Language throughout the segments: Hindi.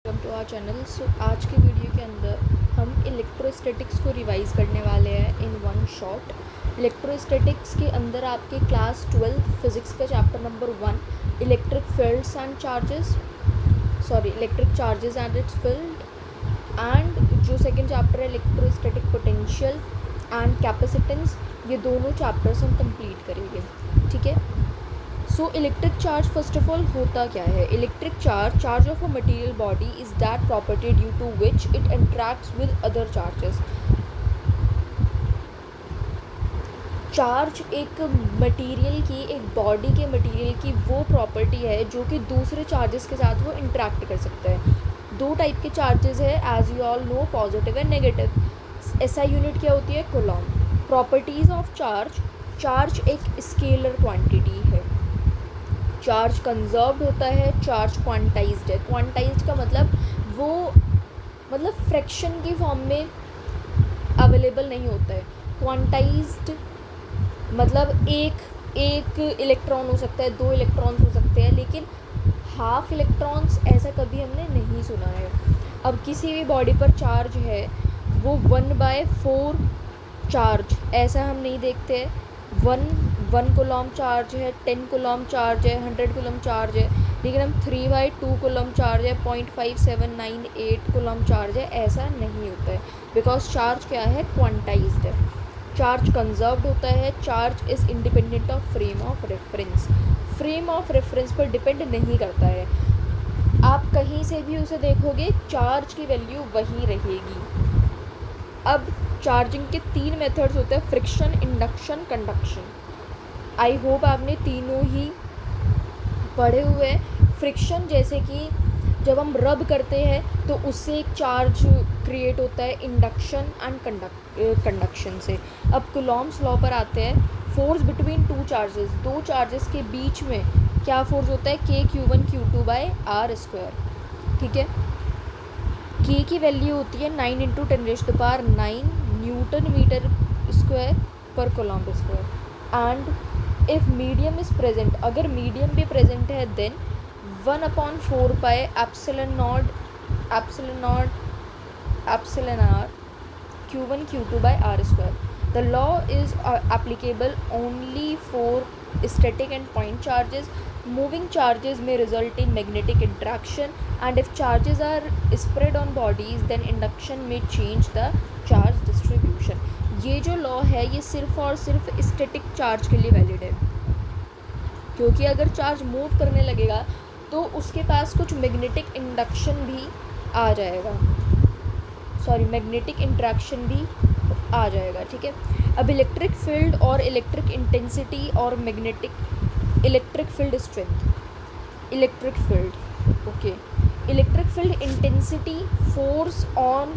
Welcome to our channel. So आज के वीडियो के अंदर हम इलेक्ट्रोस्टैटिक्स को रिवाइज़ करने वाले हैं इन वन शॉट। इलेक्ट्रोस्टैटिक्स के अंदर आपके क्लास 12 फिज़िक्स का chapter number 1 electric fields and charges electric charges and its field, and जो सेकंड चैप्टर है इलेक्ट्रोस्टैटिक पोटेंशियल एंड कैपेसिटेंस, ये दोनों चैप्टर्स हम कंप्लीट करेंगे। ठीक है। So electric charge first of all होता क्या है? Electric charge of a material body is that property due to which it interacts with other charges. Charge एक मटेरियल की, एक बॉडी के मटेरियल की वो प्रॉपर्टी है जो कि दूसरे चार्जेस के साथ वो इंटरैक्ट कर सकता है। दो टाइप के चार्जेस है, as you all know, positive and negative. SI unit क्या होती है? कूलॉम। प्रॉपर्टीज ऑफ चार्ज एक स्केलर क्वांटिटी है। चार्ज कंजर्व्ड होता है, चार्ज क्वांटाइज्ड है। क्वांटाइज्ड का मतलब फ्रैक्शन की फॉर्म में अवेलेबल नहीं होता है। क्वांटाइज्ड मतलब एक इलेक्ट्रॉन हो सकता है, 2 इलेक्ट्रॉन्स हो सकते हैं, लेकिन हाफ इलेक्ट्रॉन्स ऐसा कभी हमने नहीं सुना है। अब किसी भी बॉडी पर चार्ज है वो 1/4 चार्ज ऐसा हम नहीं देखते हैं। 1 कूलॉम चार्ज है, 10 कूलॉम चार्ज है, 100 कूलॉम चार्ज है, लेकिन हम 3/2 कूलॉम चार्ज है, 0.5798 कूलॉम चार्ज है, ऐसा नहीं होता है। बिकॉज चार्ज क्या है? क्वांटाइज्ड है। चार्ज कंजर्व्ड होता है। Charge is independent of frame of reference. Frame of reference पर डिपेंड नहीं करता है। आप कहीं से भी उसे देखोगे, चार्ज की वैल्यू वही रहेगी। अब चार्जिंग के 3 मेथड्स होते हैं: friction, induction, conduction. I hope आपने तीनों ही पढ़े हुए हैं। फ्रिक्शन जैसे कि जब हम रब करते हैं तो उससे एक चार्ज क्रिएट होता है, इंडक्शन एंड कंडक्शन से। अब कूलॉम्स लॉ पर आते हैं। फोर्स बिटवीन 2 चार्जेस, 2 चार्जेस के बीच में क्या फोर्स होता है? K(Q1Q2)/r²। ठीक है। K की वैल्यू होती है 9 × 10⁹ न्यूटन मीटर स्क्वायर पर Coulomb square. And if medium is present, अगर मीडियम भी प्रेजेंट है, then 1/4πε0 εr Q1Q2/r². The law is applicable only for static and point charges. Moving charges may result in magnetic interaction, and if charges are spread on bodies, then induction may change the charge distribution. ये जो लॉ है ये सिर्फ और सिर्फ स्टैटिक चार्ज के लिए वैलिड है, क्योंकि अगर चार्ज मूव करने लगेगा तो उसके पास कुछ मैग्नेटिक इंडक्शन भी आ जाएगा, मैग्नेटिक इंट्रैक्शन भी आ जाएगा। ठीक है। अब इलेक्ट्रिक फील्ड और इलेक्ट्रिक इंटेंसिटी और magnetic electric field strength. Electric field, okay. Electric field intensity, force on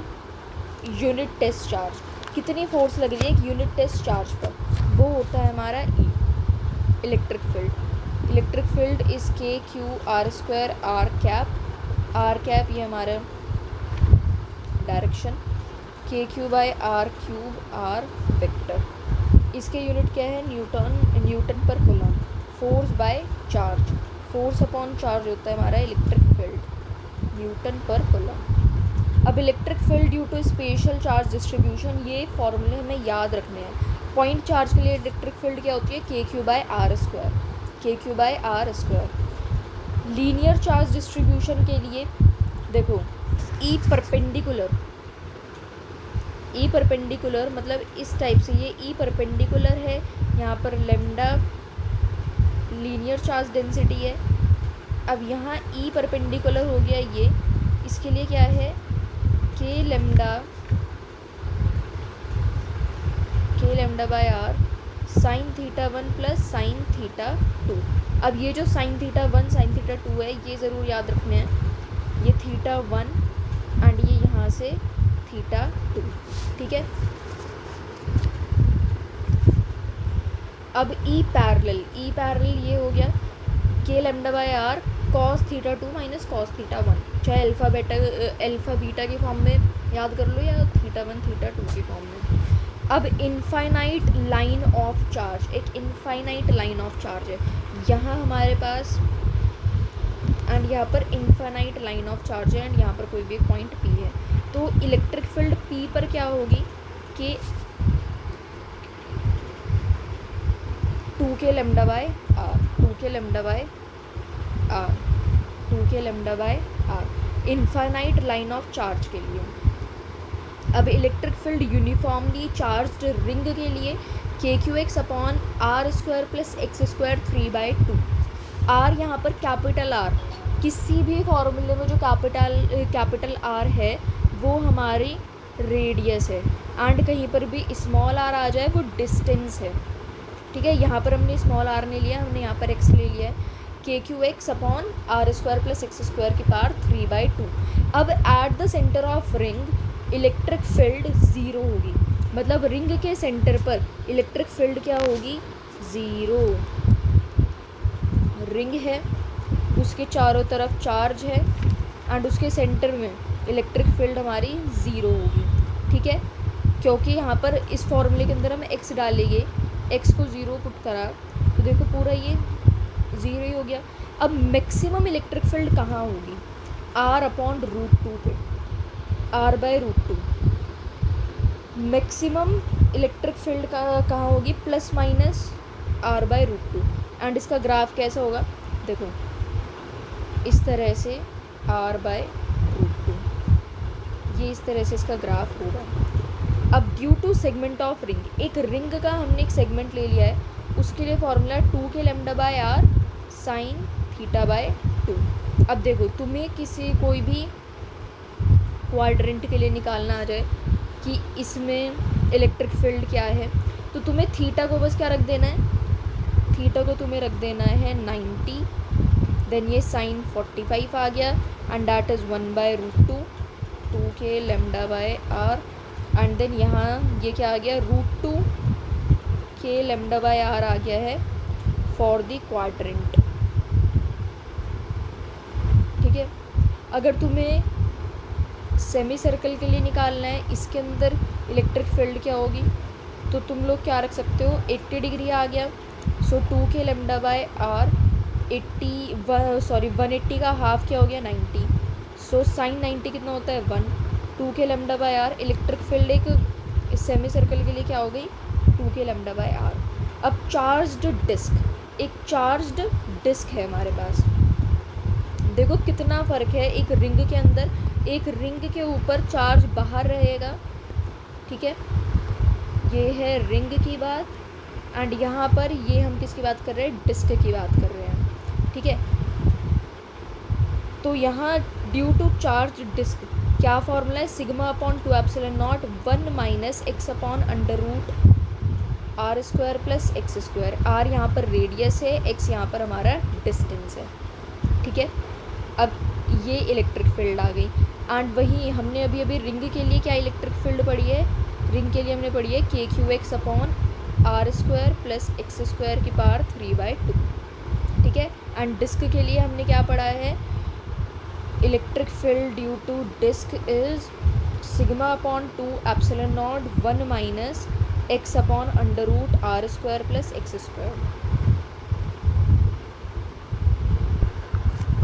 unit test charge. कितनी फोर्स लग रही है एक यूनिट टेस्ट चार्ज पर, वो होता है हमारा E। Electric field is KQ(r²)r²। r ये हमारा डायरेक्शन, KQ/r³ r वेक्टर। इसके यूनिट क्या है? न्यूटन पर coulomb. Force by charge, force upon charge होता है हमारा इलेक्ट्रिक फील्ड, न्यूटन पर कूलॉम। अब electric field due to special charge distribution, ये फॉर्मूले हमें याद रखने हैं। पॉइंट चार्ज के लिए इलेक्ट्रिक फील्ड क्या होती है? KQ/r²। लीनियर चार्ज डिस्ट्रीब्यूशन के लिए देखो, ई परपेंडिकुलर मतलब इस टाइप से, ये ई परपेंडिकुलर है, यहाँ पर लेमडा लीनियर चार्ज डेंसिटी है। अब यहाँ ई परपेंडिकुलर हो गया ये, इसके लिए क्या है? K λ/r sin⁻1 + sin⁻2। अब ये जो sin⁻1 sin⁻2 है, ये ज़रूर याद रखने हैं। ये θ1 एंड ये यहाँ से θ2। ठीक है। अब ई पैरेलल ये हो गया K λ/r cos⁻2 - cos⁻1, चाहे अल्फ़ा बीटा की फॉर्म में याद कर लो या θ1 θ2 की फॉर्म में। अब इनफाइनाइट लाइन ऑफ चार्ज, एक इनफाइनाइट लाइन ऑफ चार्ज है। यहाँ हमारे पास एंड यहाँ पर इनफाइनाइट लाइन ऑफ चार्ज है एंड यहाँ पर कोई भी एक पॉइंट P है। तो इलेक्ट्रिक फील्ड P पर क्या होगी कि 2k lambda by R, 2k lambda by R, 2k lambda by R infinite line of charge के लिए। अब electric field uniformly charged ring के लिए KQX upon R square plus x square 3/2। R यहाँ पर कैपिटल आर, किसी भी फॉर्मूले में जो कैपिटल आर है वो हमारी रेडियस है एंड कहीं पर भी स्मॉल आर आ जाए वो डिस्टेंस है। ठीक है, यहाँ पर हमने स्मॉल आर नहीं लिया, हमने यहाँ पर एक्स ले लिया है। KQX upon R square plus x square की पावर 3/2। अब at the centre of ring electric field zero होगी, मतलब रिंग के सेंटर पर इलेक्ट्रिक फील्ड क्या होगी, ज़ीरो। रिंग है, उसके चारों तरफ चार्ज है एंड उसके सेंटर में इलेक्ट्रिक फील्ड हमारी ज़ीरो होगी। ठीक है, क्योंकि यहाँ पर इस फॉर्मूले के अंदर हम एक्स डालेंगे, एक्स को ज़ीरो पुट करा तो देखो पूरा ये ज़ीरो ही हो गया। अब मैक्सिमम इलेक्ट्रिक फील्ड कहाँ होगी, आर अपॉन √2 पे, R by √2। Maximum electric field का कहाँ होगी, plus minus R by √2 and इसका ग्राफ कैसा होगा, देखो इस तरह से आर बाय √2, ये इस तरह से इसका ग्राफ होगा। अब due to segment of ring, एक रिंग का हमने एक सेगमेंट ले लिया है, उसके लिए formula 2k lambda by R sine theta by 2। अब देखो तुम्हें कोई भी क्वाड्रेंट के लिए निकालना आ जाए कि इसमें इलेक्ट्रिक फील्ड क्या है, तो तुम्हें थीटा को बस क्या रख देना है, थीटा को तुम्हें रख देना है 90, देन ये साइन 45 आ गया and that is 1/√2, 2k lambda by R and then यहाँ ये क्या आ गया, √2k लैम्डा बाय आर आ गया है फॉर द क्वाड्रेंट। ठीक है, अगर तुम्हें सेमी सर्कल के लिए निकालना है, इसके अंदर इलेक्ट्रिक फील्ड क्या होगी, तो तुम लोग क्या रख सकते हो, 80 डिग्री आ गया, सो 2k लैम्डा बाय आर 180 का हाफ क्या हो गया, 90, सो साइन 90 कितना होता है, 1। 2k lambda by R electric field एक सेमी सर्कल के लिए क्या हो गई, 2k लैम्डा बाय आर। अब चार्ज्ड डिस्क, एक चार्ज्ड डिस्क है हमारे पास, देखो कितना फ़र्क है, एक रिंग के अंदर, एक रिंग के ऊपर चार्ज बाहर रहेगा। ठीक है, ये है रिंग की बात एंड यहाँ पर ये हम किसकी बात कर रहे हैं, डिस्क की बात कर रहे हैं। ठीक है, तो यहाँ ड्यू टू चार्ज डिस्क क्या फॉर्मूला है, sigma upon 2 epsilon naught 1 minus x upon √r square plus x square. R यहाँ पर रेडियस है, एक्स यहाँ पर हमारा डिस्टेंस है। ठीक है, अब ये इलेक्ट्रिक फील्ड आ गई एंड वही हमने अभी रिंग के लिए क्या इलेक्ट्रिक फील्ड पढ़ी है, रिंग के लिए हमने पढ़ी है KQX upon R square plus x square की पावर 3/2। ठीक है, एंड डिस्क के लिए हमने क्या पढ़ा है, electric field due to disc is sigma upon 2 epsilon naught 1 minus x upon √r square plus x square.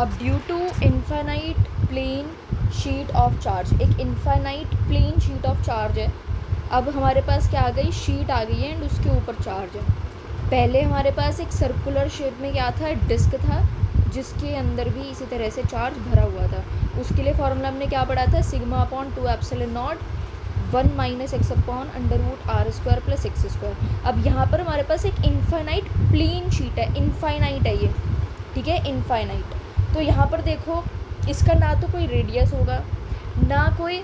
अब due to infinite plane sheet of charge, एक infinite plane sheet of charge है। अब हमारे पास क्या आ गई, शीट आ गई है एंड उसके ऊपर चार्ज है। पहले हमारे पास एक सर्कुलर शेप में क्या था, डिस्क था, जिसके अंदर भी इसी तरह से चार्ज भरा हुआ था। उसके लिए फॉर्मूला हमने क्या पढ़ा था, sigma upon 2 epsilon naught 1 minus x upon √r square plus x square. अब यहाँ पर हमारे पास एक इनफाइनाइट प्लेन शीट है, इनफाइनाइट है ये। ठीक है, इनफाइनाइट, तो यहाँ पर देखो इसका ना तो कोई रेडियस होगा, ना कोई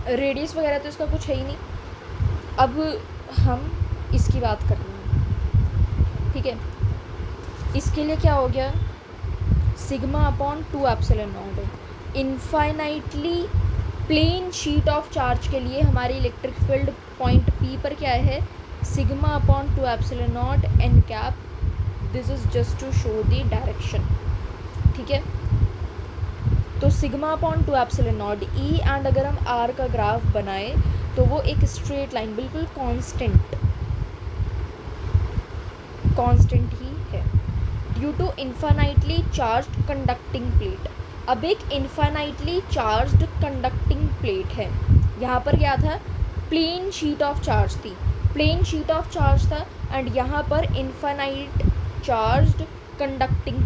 रेडियस वगैरह, तो इसका कुछ है ही नहीं। अब हम इसकी बात कर रहे हैं। ठीक है, इसके लिए क्या हो गया, सिग्मा अपॉन 2 एप्सिलॉन नॉट है। Infinitely plane sheet of charge के लिए हमारी इलेक्ट्रिक फील्ड पॉइंट P पर क्या है, sigma upon 2 epsilon naught n cap, this is just to show the direction. ठीक है, तो sigma upon 2 epsilon naught E and अगर हम R का ग्राफ बनाए तो वो एक स्ट्रेट लाइन बिल्कुल कांस्टेंट ही है। Due to infinitely charged conducting plate. अब एक इन्फाइनाइटली चार्ज्ड कंडक्टिंग प्लेट है, यहाँ पर क्या था, प्लेन शीट ऑफ चार्ज थी, प्लेन शीट ऑफ चार्ज था, एंड यहाँ पर infinite charged conducting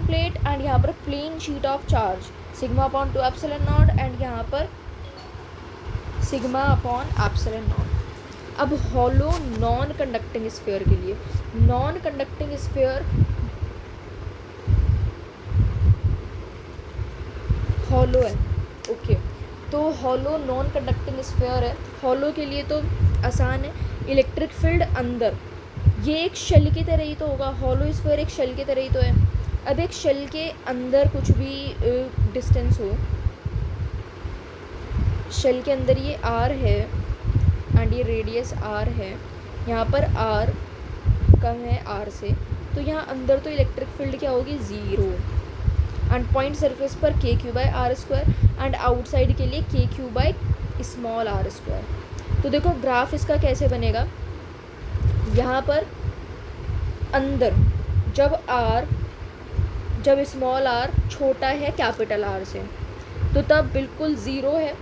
plate and यहाँ पर plane sheet of charge sigma upon 2 epsilon naught and यहाँ पर सिग्मा अपॉन एप्सिलॉन नॉट। अब हॉलो नॉन कंडक्टिंग स्फीयर के लिए, नॉन कंडक्टिंग स्फीयर हॉलो है, ओके तो हॉलो नॉन कंडक्टिंग स्फीयर है। हॉलो के लिए तो आसान है, इलेक्ट्रिक फील्ड अंदर, ये एक शेल की तरह ही तो होगा, हॉलो स्फीयर एक शेल की तरह ही तो है। अब एक शेल के अंदर कुछ भी डिस्टेंस हो, शेल के अंदर ये r है एंड ये रेडियस r है, यहाँ पर r कम है r से, तो यहाँ अंदर तो इलेक्ट्रिक फील्ड क्या होगी, 0, एंड पॉइंट सरफेस पर KQ/r² एंड आउटसाइड के लिए KQ/r²। तो देखो ग्राफ इसका कैसे बनेगा, यहाँ पर अंदर जब स्मॉल r छोटा है कैपिटल R से तो तब बिल्कुल 0 है,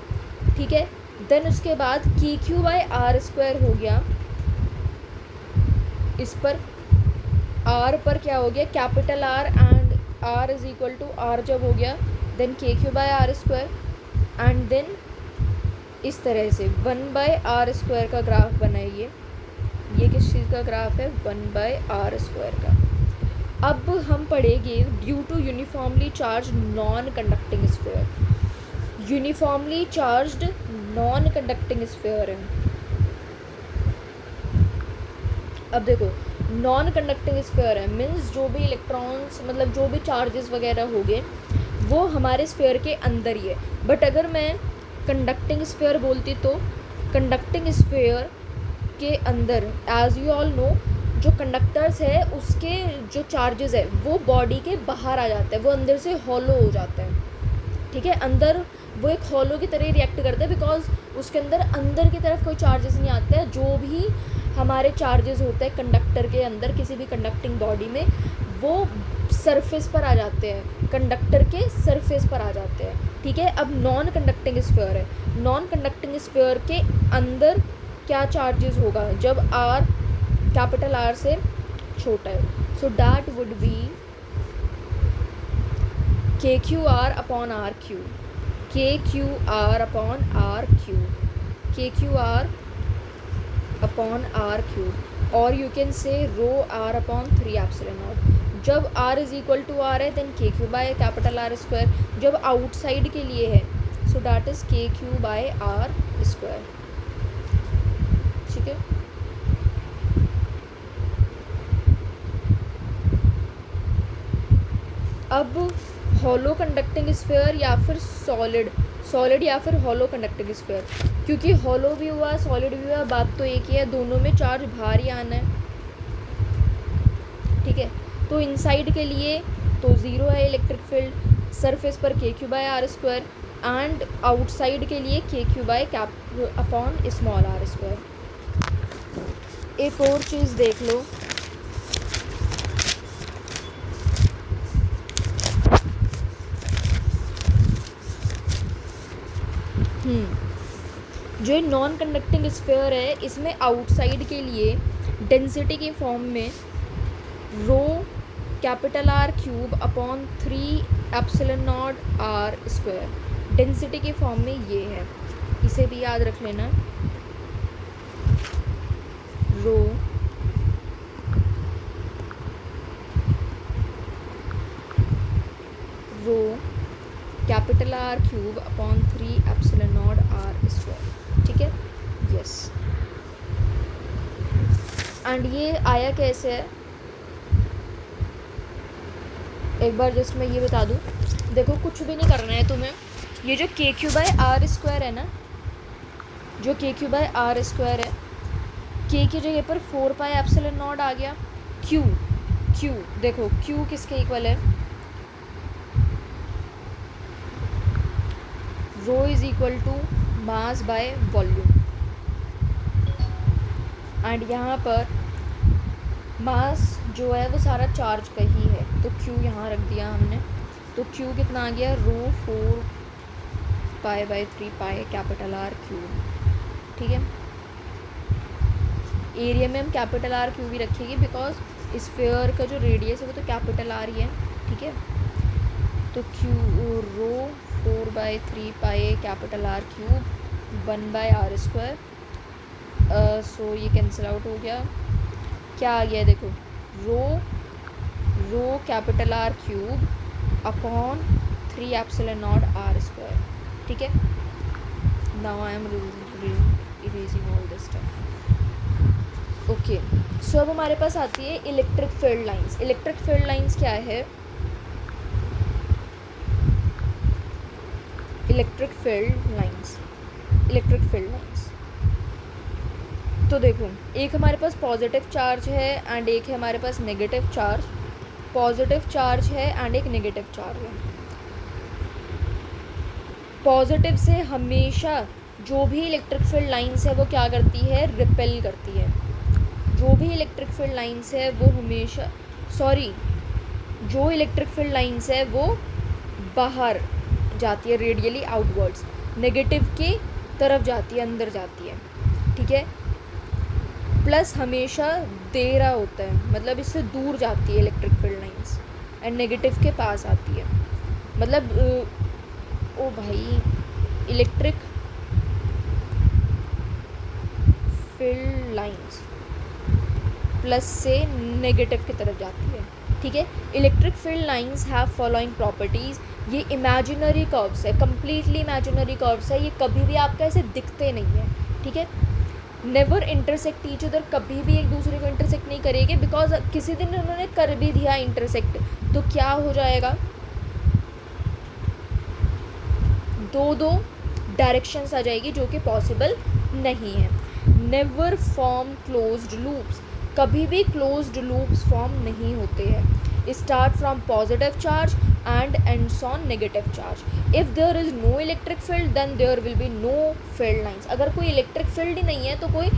ठीक है। देन उसके बाद KQ/r² हो गया, इस पर r पर क्या हो गया, capital R and r is equal to r जब हो गया, देन KQ/r² एंड देन इस तरह से 1/r² का ग्राफ बनाइए। ये किस चीज़ का ग्राफ है, 1/r² का। अब हम पढ़ेंगे due to uniformly charge non conducting sphere. Uniformly charged non conducting sphere है। अब देखो नॉन कंडक्टिंग स्फीयर है मीन्स जो भी इलेक्ट्रॉन्स मतलब जो भी चार्जेस वगैरह हो गए वो हमारे स्फीयर के अंदर ही है। बट अगर मैं कंडक्टिंग स्फीयर बोलती तो कंडक्टिंग स्फीयर के अंदर एज यू ऑल नो जो कंडक्टर्स है उसके जो चार्जेस है वो बॉडी के बाहर आ जाते हैं, वो अंदर से हॉलो हो जाता है, ठीक है। अंदर वो एक हॉलो की तरह रिएक्ट करता है बिकॉज उसके अंदर की तरफ कोई चार्जेस नहीं आते हैं। जो भी हमारे चार्जेस होते हैं कंडक्टर के अंदर किसी भी कंडक्टिंग बॉडी में वो सरफेस पर आ जाते हैं, कंडक्टर के सरफेस पर आ जाते हैं, ठीक है। अब नॉन कंडक्टिंग स्फीयर है, नॉन कंडक्टिंग स्फीयर के अंदर क्या चार्जेस होगा जब R कैपिटल R से छोटा है, so that would be KQR upon RQ, KQR upon RQ, KQR upon RQ, और you can say rho R upon 3 epsilon naught. जब R is equal to R है देन KQ/R², जब आउटसाइड के लिए है सो दैट इज KQ/R², ठीक है। अब हॉलो कंडक्टिंग स्फीयर या फिर सॉलिड या फिर हॉलो कंडक्टिंग स्फीयर, क्योंकि हॉलो भी हुआ सॉलिड भी हुआ बात तो एक ही है, दोनों में चार्ज बाहर ही आना है, ठीक है। तो इनसाइड के लिए तो 0 है इलेक्ट्रिक फील्ड, सरफेस पर KQ/r² एंड आउटसाइड के लिए KQ/r²। एक और चीज़ देख लो, जो नॉन कंडक्टिंग स्फीयर है इसमें आउटसाइड के लिए डेंसिटी के फॉर्म में rho capital R³ upon 3 epsilon naught R², density के फॉर्म में ये है, इसे भी याद रख लेना, rho capital R³ upon 3 epsilon naught R², ठीक है, यस। एंड ये आया कैसे है, एक बार जस्ट मैं ये बता दूँ, देखो कुछ भी नहीं करना है तुम्हें, ये जो KQ/R² है ना, जो KQ/R² है, K की जगह पर 4 एप्सिलॉन नॉट आ गया, Q देखो Q किसके इक्वल है, rho is equal to mass by volume, and यहाँ पर मास जो है वो सारा चार्ज का ही है, तो क्यू यहाँ रख दिया हमने। तो क्यू कितना आ गया, रो 4π/3 कैपिटल आर क्यूब। ठीक है, एरिया में हम कैपिटल आर क्यूब ही रखेंगे बिकॉज स्फीयर का जो रेडियस है वो तो कैपिटल आर ही है। ठीक है, तो Q rho 4/3 capital R cube 1/r²। So ये कैंसिल आउट हो गया। क्या आ गया देखो, rho capital R cube upon 3ε0r²। ठीक है, now I am erasing all this stuff. Okay, so अब हमारे पास आती है electric field lines. Electric field lines क्या है, इलेक्ट्रिक फील्ड लाइंस तो देखो, एक हमारे पास पॉजिटिव चार्ज है एंड एक है हमारे पास नेगेटिव चार्ज। पॉजिटिव चार्ज है एंड एक नेगेटिव चार्ज है। पॉजिटिव से हमेशा जो भी इलेक्ट्रिक फील्ड लाइंस है वो क्या करती है, रिपेल करती है। जो भी इलेक्ट्रिक फील्ड लाइंस है वो हमेशा जो इलेक्ट्रिक फील्ड लाइंस है वो बाहर जाती है, रेडियली आउटवर्ड्स, नेगेटिव की तरफ जाती है, अंदर जाती है। ठीक है, प्लस हमेशा दे रहा होता है, मतलब इससे दूर जाती है electric field lines and negative के पास आती है। मतलब ओ भाई, इलेक्ट्रिक फील्ड लाइंस प्लस से नेगेटिव की तरफ जाती है। ठीक है, electric field lines have following properties. ये इमेजिनरी कर्व्स है, कम्प्लीटली इमेजिनरी कर्व्स है, ये कभी भी आपका ऐसे दिखते नहीं है। ठीक है, नेवर इंटरसेक्ट ईच अदर, कभी भी एक दूसरे को इंटरसेक्ट नहीं करेंगे बिकॉज किसी दिन उन्होंने कर भी दिया इंटरसेक्ट तो क्या हो जाएगा, दो डायरेक्शंस आ जाएगी जो कि पॉसिबल नहीं है। नेवर फॉर्म क्लोज्ड लूप्स, कभी भी क्लोज्ड लूप्स फॉर्म नहीं होते हैं। Start from positive charge and ends on negative charge. If there is no electric field then there will be no field lines. अगर कोई इलेक्ट्रिक फील्ड ही नहीं है तो कोई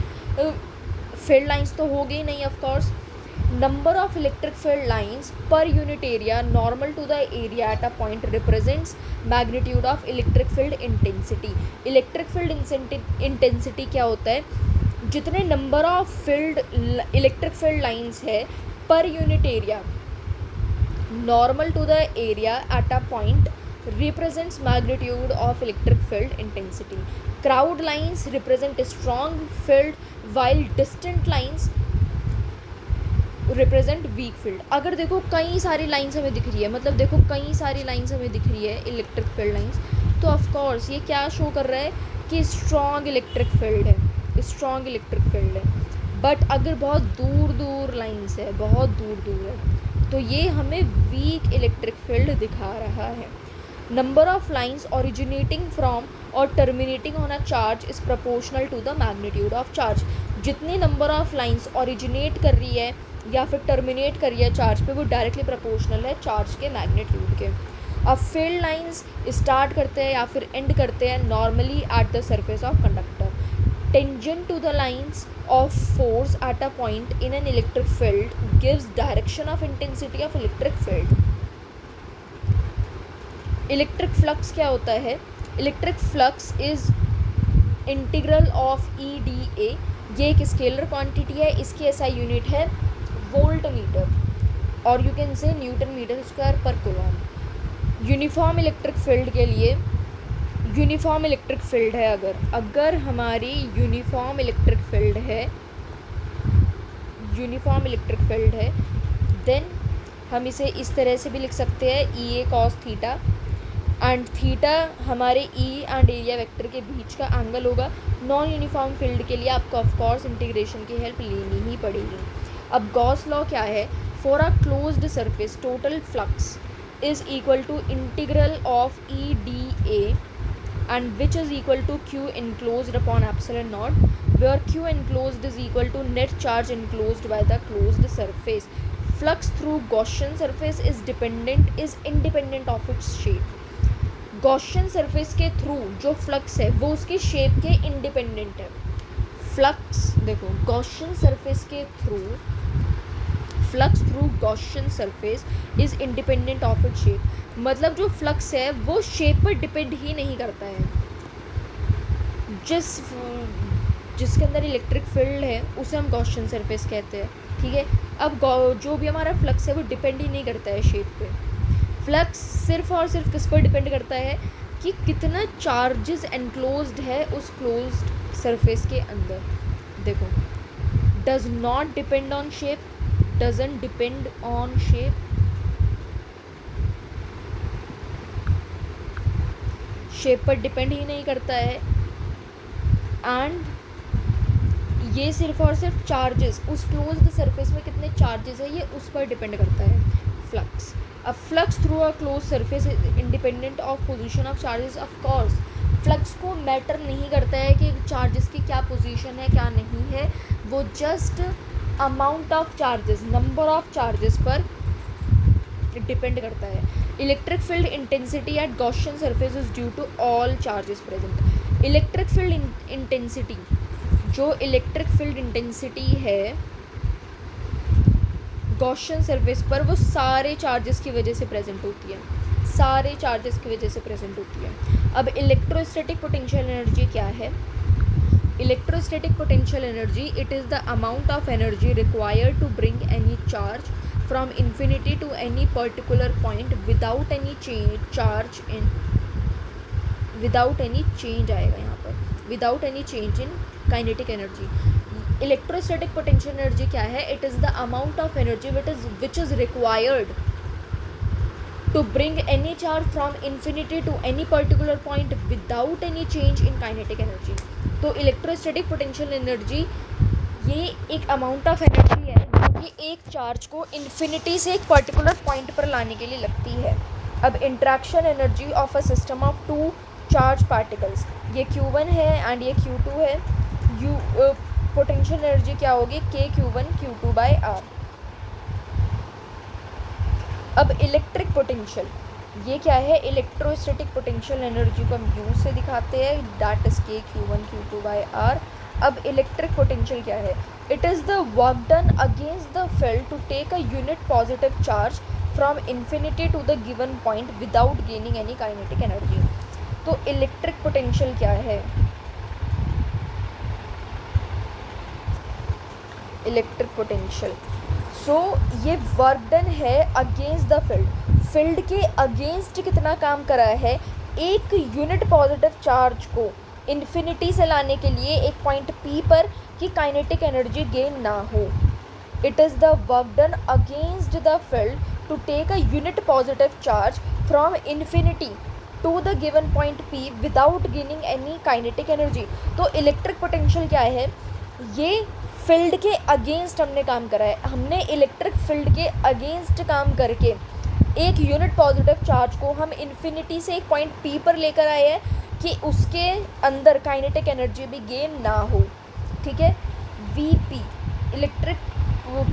फील्ड लाइंस तो होगी ही नहीं, of course. Number of electric field lines per unit area normal to the area at a point represents magnitude of electric field intensity. Electric field intensity क्या होता है, जितने number of electric field lines है per unit area normal to the area at a point represents magnitude of electric field intensity. Crowd lines represent a strong field while distant lines represent weak field. अगर देखो कई सारी लाइंस हमें दिख रही है, मतलब देखो कई सारी लाइंस हमें दिख रही है इलेक्ट्रिक फील्ड लाइंस, तो ऑफ कोर्स ये क्या शो कर रहा है कि स्ट्रॉन्ग इलेक्ट्रिक फील्ड है, स्ट्रॉन्ग इलेक्ट्रिक फील्ड है। बट अगर बहुत दूर लाइंस है, बहुत दूर है, तो ये हमें वीक इलेक्ट्रिक फील्ड दिखा रहा है। Number of lines originating from और terminating on a charge is proportional to the magnitude of charge. जितनी नंबर ऑफ लाइंस ओरिजिनेट कर रही है या फिर टर्मिनेट कर रही है चार्ज पे, वो डायरेक्टली प्रोपोर्शनल है चार्ज के मैग्नीट्यूड के। अब फील्ड लाइंस स्टार्ट करते हैं या फिर एंड करते हैं normally at the surface of conductor, tangent to the lines of force at a point in an electric field gives direction of intensity of electric field. Electric flux क्या होता है, electric flux is integral of EdA। ये एक स्केलर क्वांटिटी है, इसकी SI यूनिट है वोल्ट मीटर और you can say newton metre square पर कूलॉम। यूनिफॉर्म इलेक्ट्रिक फील्ड के लिए, यूनिफॉर्म इलेक्ट्रिक फील्ड है, अगर हमारी यूनिफॉर्म इलेक्ट्रिक फील्ड है देन हम इसे इस तरह से भी लिख सकते हैं EA cos theta, and theta हमारे E एंड एरिया वेक्टर के बीच का एंगल होगा। नॉन यूनिफॉर्म फील्ड के लिए आपको ऑफ कोर्स इंटीग्रेशन की हेल्प लेनी ही पड़ेगी। अब गॉस लॉ क्या है, for a closed surface total flux is equal to integral of EdA and which is equal to Q enclosed upon epsilon naught, where Q enclosed is equal to net charge enclosed by the closed surface. Flux through Gaussian surface is independent of its shape. Gaussian surface के थ्रू जो फ्लक्स है वो उसकी शेप के इंडिपेंडेंट है। फ्लक्स देखो, Gaussian surface के through flux through Gaussian surface is independent of it shape. मतलब जो फ्लक्स है वो शेप पर डिपेंड ही नहीं करता है। जिसके अंदर इलेक्ट्रिक फील्ड है उसे हम गॉसियन सरफेस कहते हैं, ठीक है। अब जो भी हमारा फ्लक्स है वो डिपेंड ही नहीं करता है शेप पे। फ्लक्स सिर्फ और सिर्फ किस पर डिपेंड करता है कि कितना चार्जेस एनक्लोज्ड है उस क्लोज्ड सरफेस के अंदर। देखो, does not depend on shape, doesn't depend on shape, shape पर डिपेंड ही नहीं करता है। एंड ये सिर्फ और सिर्फ चार्जेस, उस क्लोज्ड सरफेस में कितने चार्जेस है ये उस पर डिपेंड करता है फ्लक्स। अब flux through a close surface independent of position of charges. Of course flux को मैटर नहीं करता है कि चार्जेस की क्या पोजीशन है क्या नहीं है, वो just amount of charges, number of charges पर डिपेंड करता है। Electric field intensity at Gaussian surface is due to all charges present. Electric field intensity, जो इलेक्ट्रिक फील्ड इंटेंसिटी है गॉसियन सरफेस पर, वो सारे चार्जेस की वजह से प्रेजेंट होती है, सारे चार्जेस की वजह से प्रेजेंट होती है। अब इलेक्ट्रोस्टैटिक पोटेंशियल एनर्जी क्या है? Electrostatic potential energy, it is the amount of energy required to bring any charge from infinity to any particular point without any charge in, without any change आएगा यहाँ पर, without any change in kinetic energy. Electrostatic potential energy क्या है? It is the amount of energy which is required to bring any charge from infinity to any particular point without any change in kinetic energy। तो इलेक्ट्रोस्टैटिक पोटेंशियल एनर्जी ये एक अमाउंट ऑफ एनर्जी है जो कि एक चार्ज को इन्फिनिटी से एक पर्टिकुलर पॉइंट पर लाने के लिए लगती है। अब interaction energy of a system of two charge particles, ये Q1 है एंड ये Q2 है। पोटेंशियल एनर्जी क्या होगी? KQ1 Q2 by R। अब इलेक्ट्रिक पोटेंशियल ये क्या है? इलेक्ट्रोस्टैटिक पोटेंशियल एनर्जी को हम U से दिखाते हैं, that is KQ1 Q2 by R। अब इलेक्ट्रिक पोटेंशियल क्या है? It is the work done against the field to take a unit positive charge from infinity to the given point without gaining any kinetic energy. तो इलेक्ट्रिक पोटेंशियल क्या है? इलेक्ट्रिक पोटेंशियल, सो ये वर्क डन है अगेंस्ट द फील्ड, फील्ड के अगेंस्ट कितना काम करा है? एक यूनिट पॉजिटिव चार्ज को इन्फिनिटी से लाने के लिए एक पॉइंट P पर कि काइनेटिक एनर्जी गेन ना हो। It is the work done against the field to take a unit positive charge from infinity to the given point P without gaining any kinetic energy. तो इलेक्ट्रिक पोटेंशियल क्या है? ये फील्ड के अगेंस्ट हमने काम करा है, हमने इलेक्ट्रिक फील्ड के अगेंस्ट काम करके एक यूनिट पॉजिटिव चार्ज को हम इन्फिनिटी से एक पॉइंट P पर लेकर आए हैं कि उसके अंदर काइनेटिक एनर्जी भी गेन ना हो, ठीक है। VP इलेक्ट्रिक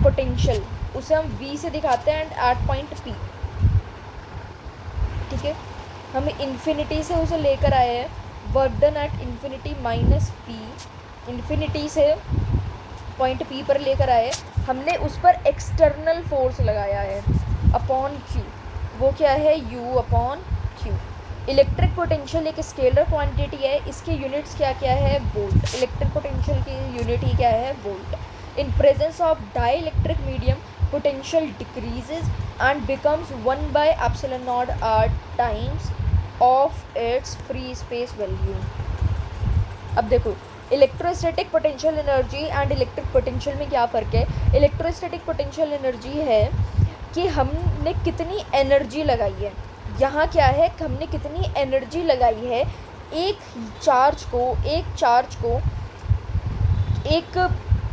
पोटेंशियल, उसे हम V से दिखाते हैं एंड एट पॉइंट P, ठीक है। हम इन्फिनिटी से उसे लेकर आए हैं, work done at infinity minus P, infinity से पॉइंट P पर लेकर आए, हमने उस पर एक्सटर्नल फोर्स लगाया है अपॉन Q, वो क्या है? U upon Q। Electric potential एक स्केलर क्वांटिटी है, इसके यूनिट्स क्या क्या है? वोल्ट। इलेक्ट्रिक पोटेंशियल की यूनिट ही क्या है? Volt. In presence of dielectric medium potential decreases and becomes 1/ε0 r times of its free space value. अब देखो, electrostatic potential energy and electric potential में क्या फ़र्क है? इलेक्ट्रोस्टैटिक पोटेंशियल एनर्जी है कि हमने कितनी एनर्जी लगाई है, यहाँ क्या है? हमने कितनी एनर्जी लगाई है एक चार्ज को एक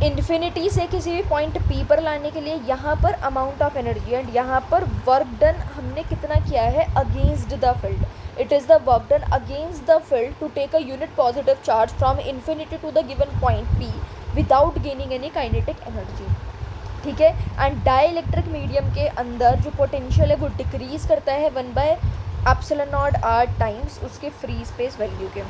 इन्फिनिटी से किसी भी पॉइंट P पर लाने के लिए, यहाँ पर अमाउंट ऑफ एनर्जी एंड यहाँ पर वर्क डन हमने कितना किया है against the field. It is the work done against the field to take a unit positive charge from infinity to the given point P without gaining any kinetic energy, ठीक है। एंड डाइलेक्ट्रिक मीडियम के अंदर जो पोटेंशियल है वो डिक्रीज करता है 1/ε0 r टाइम्स उसके फ्री स्पेस वैल्यू के।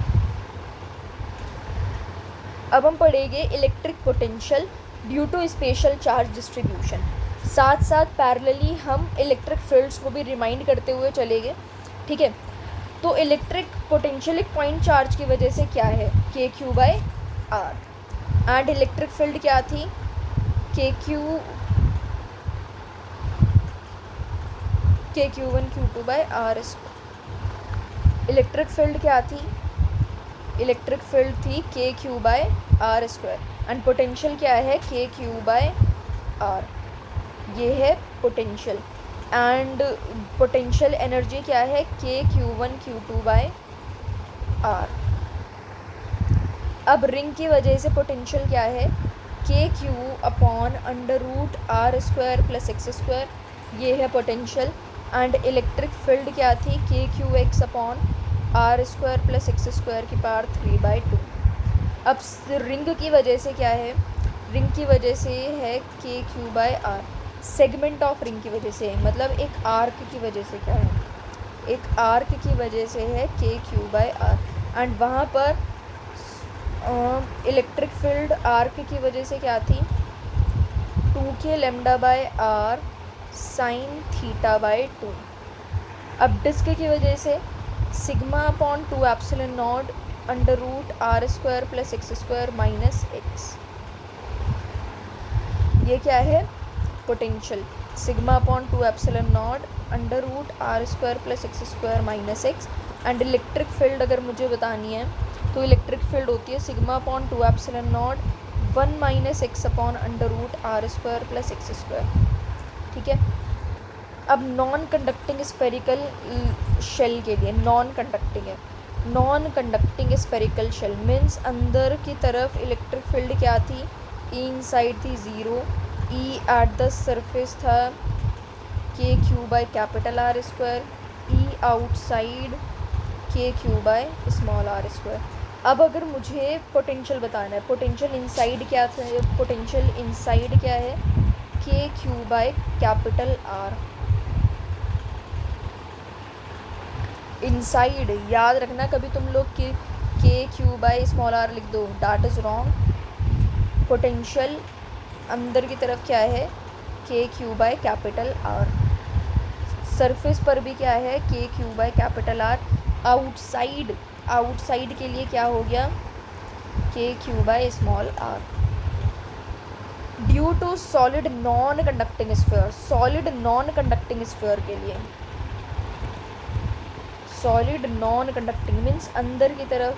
अब हम पढ़ेंगे electric potential due to special charge distribution. साथ साथ पैरेलली हम इलेक्ट्रिक फील्ड्स को भी रिमाइंड करते हुए चलेंगे, ठीक है। तो इलेक्ट्रिक पोटेंशियल एक पॉइंट चार्ज की वजह से क्या है, के Q by R, and electric field क्या थी, K Q one Q two by R square. Electric field क्या थी, इलेक्ट्रिक फील्ड थी K Q by R square, and potential क्या है, के क्यू बाय आर, ये है पोटेंशियल। एंड पोटेंशियल एनर्जी क्या है, के Q one Q two by R. अब रिंग की वजह से पोटेंशियल क्या है, के Q upon under root R square plus x square, ये है पोटेंशियल। एंड इलेक्ट्रिक फील्ड क्या थी, K Q X upon R square plus x square की पावर 3/2। अब रिंग की वजह से क्या है, रिंग की वजह से है के Q by R, segment of ring की वजह से, मतलब एक आर्क की वजह से क्या है, एक आर्क की वजह से है के क्यू बाय आर। एंड वहाँ पर इलेक्ट्रिक फील्ड आर्क की वजह से क्या थी, 2k lambda by R sine theta by 2। अब डिस्क की वजह से sigma upon 2 epsilon naught under root R square plus x square minus X, ये क्या है, potential, sigma upon 2 epsilon naught under root R square plus x square minus X. And electric field अगर मुझे बतानी है तो इलेक्ट्रिक फील्ड होती है sigma upon 2 epsilon naught 1 minus x upon under root R square plus x square, ठीक है। अब नॉन कंडक्टिंग स्फेरिकल शेल के लिए, नॉन कंडक्टिंग है, non conducting spherical shell means अंदर की तरफ इलेक्ट्रिक फील्ड क्या थी, ई इनसाइड थी 0, ई एट द सरफेस था k Q by capital R square, E outside k Q by small R square. अब अगर मुझे पोटेंशियल बताना है, पोटेंशियल इनसाइड क्या था, पोटेंशियल इनसाइड क्या है, के Q by capital R. Inside याद रखना, कभी तुम लोग के क्यू बाय स्मॉल आर लिख दो, डैट इज़ रॉन्ग। पोटेंशियल अंदर की तरफ क्या है, के Q by capital R. Surface पर भी क्या है, के Q by capital R. Outside, outside के लिए क्या हो गया, K Q by small R. Due to solid non conducting sphere, solid non conducting sphere के लिए, सॉलिड नॉन कंडक्टिंग मीन्स अंदर की तरफ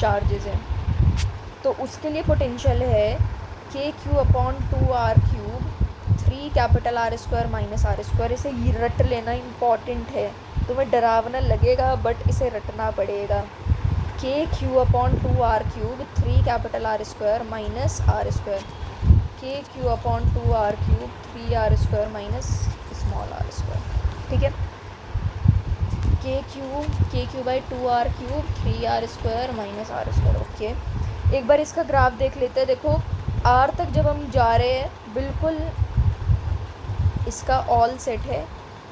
चार्जेस हैं, तो उसके लिए पोटेंशियल है के Q upon 2 R cube 3 capital R square minus R square. इसे रट लेना इम्पॉर्टेंट है, तुम्हें डरावना लगेगा बट इसे रटना पड़ेगा। K Q upon 2 R cube 3 capital R square minus R square, k Q upon 2 R cube 3 R square minus small R square, ठीक है। के Q by 2 R cube 3 R square minus R square, okay. एक बार इसका ग्राफ देख लेते हैं। देखो आर तक जब हम जा रहे हैं बिल्कुल इसका ऑल सेट है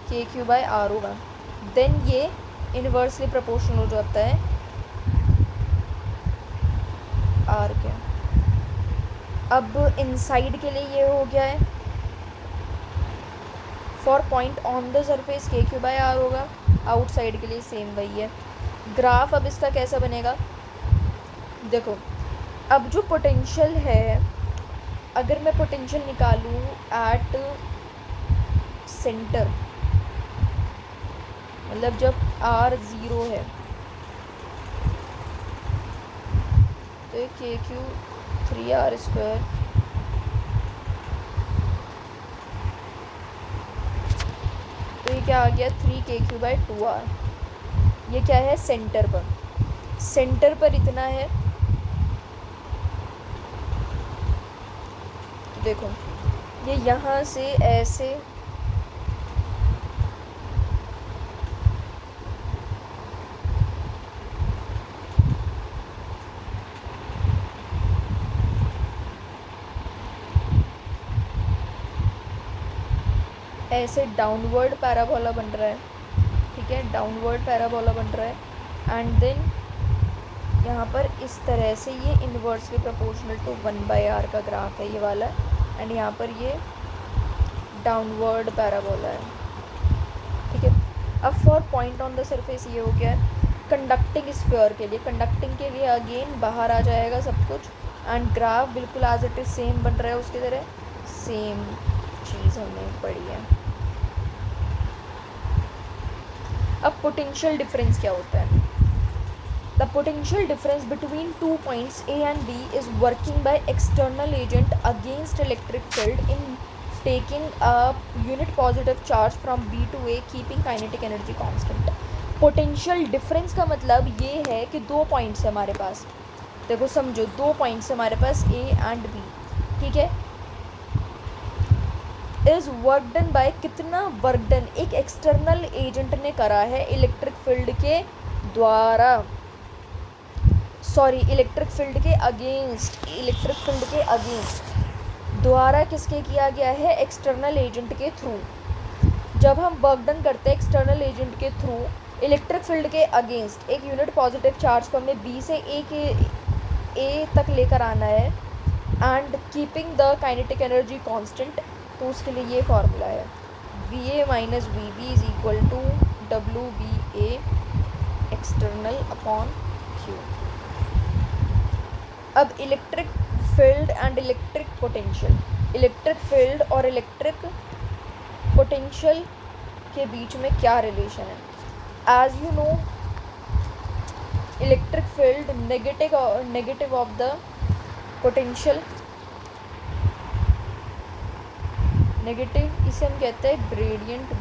के क्यू बाई आर होगा, देन ये इन्वर्सली प्रोपोर्शनल हो जाता है आर के। अब इनसाइड के लिए ये हो गया है, for point on the surface के क्यू बाई आर होगा, आउटसाइड के लिए सेम वही है। ग्राफ अब इसका कैसा बनेगा, देखो अब जो पोटेंशियल है, अगर मैं पोटेंशियल निकालूँ एट सेंटर, मतलब जब आर 0 है तो के क्यू 3 आर स्क्वायर, तो ये क्या आ गया 3 के क्यू बाई 2 आर। ये क्या है सेंटर पर, सेंटर पर इतना है, तो देखो ये यहाँ से ऐसे ऐसे डाउनवर्ड पैराबोला बन रहा है, ठीक है, डाउनवर्ड पैराबोला बन रहा है। एंड देन यहाँ पर इस तरह से ये इन्वर्सली प्रोपोर्शनल टू 1/r का ग्राफ है ये वाला, एंड यहाँ पर ये डाउनवर्ड पैराबोला है, ठीक है। अब for point on the surface ये हो गया है। कंडक्टिंग स्फीयर के लिए अगेन बाहर आ जाएगा सब कुछ, एंड ग्राफ बिल्कुल एज इट इज सेम बन रहा है उसकी तरह, सेम चीज़ हमने पढ़ी है। अब पोटेंशियल डिफरेंस क्या होता है? The potential difference between 2 points A and B is working by external agent against electric field in taking a unit positive charge from B to A keeping kinetic energy constant। Potential difference का मतलब ये है कि 2 पॉइंट्स है हमारे पास, देखो समझो 2 पॉइंट्स है हमारे पास A एंड B, ठीक है। इज वर्क डन बाय, कितना वर्क डन एक एक्सटर्नल एजेंट ने करा है इलेक्ट्रिक फील्ड के द्वारा, सॉरी इलेक्ट्रिक फील्ड के अगेंस्ट द्वारा किसके किया गया है? एक्सटर्नल एजेंट के थ्रू। जब हम वर्क डन करते हैं एक्सटर्नल एजेंट के थ्रू इलेक्ट्रिक फील्ड के अगेंस्ट एक यूनिट पॉजिटिव चार्ज को हमने बी से ए तक लेकर आना है, and keeping the kinetic energy constant, तो उसके लिए ये फार्मूला है V A minus V B is equal to W B A external upon Q. अब electric field and electric potential, electric field और इलेक्ट्रिक पोटेंशियल के बीच में क्या रिलेशन है? As you know electric field negative of the potential, negative इसे हम कहते हैं ग्रेडियंट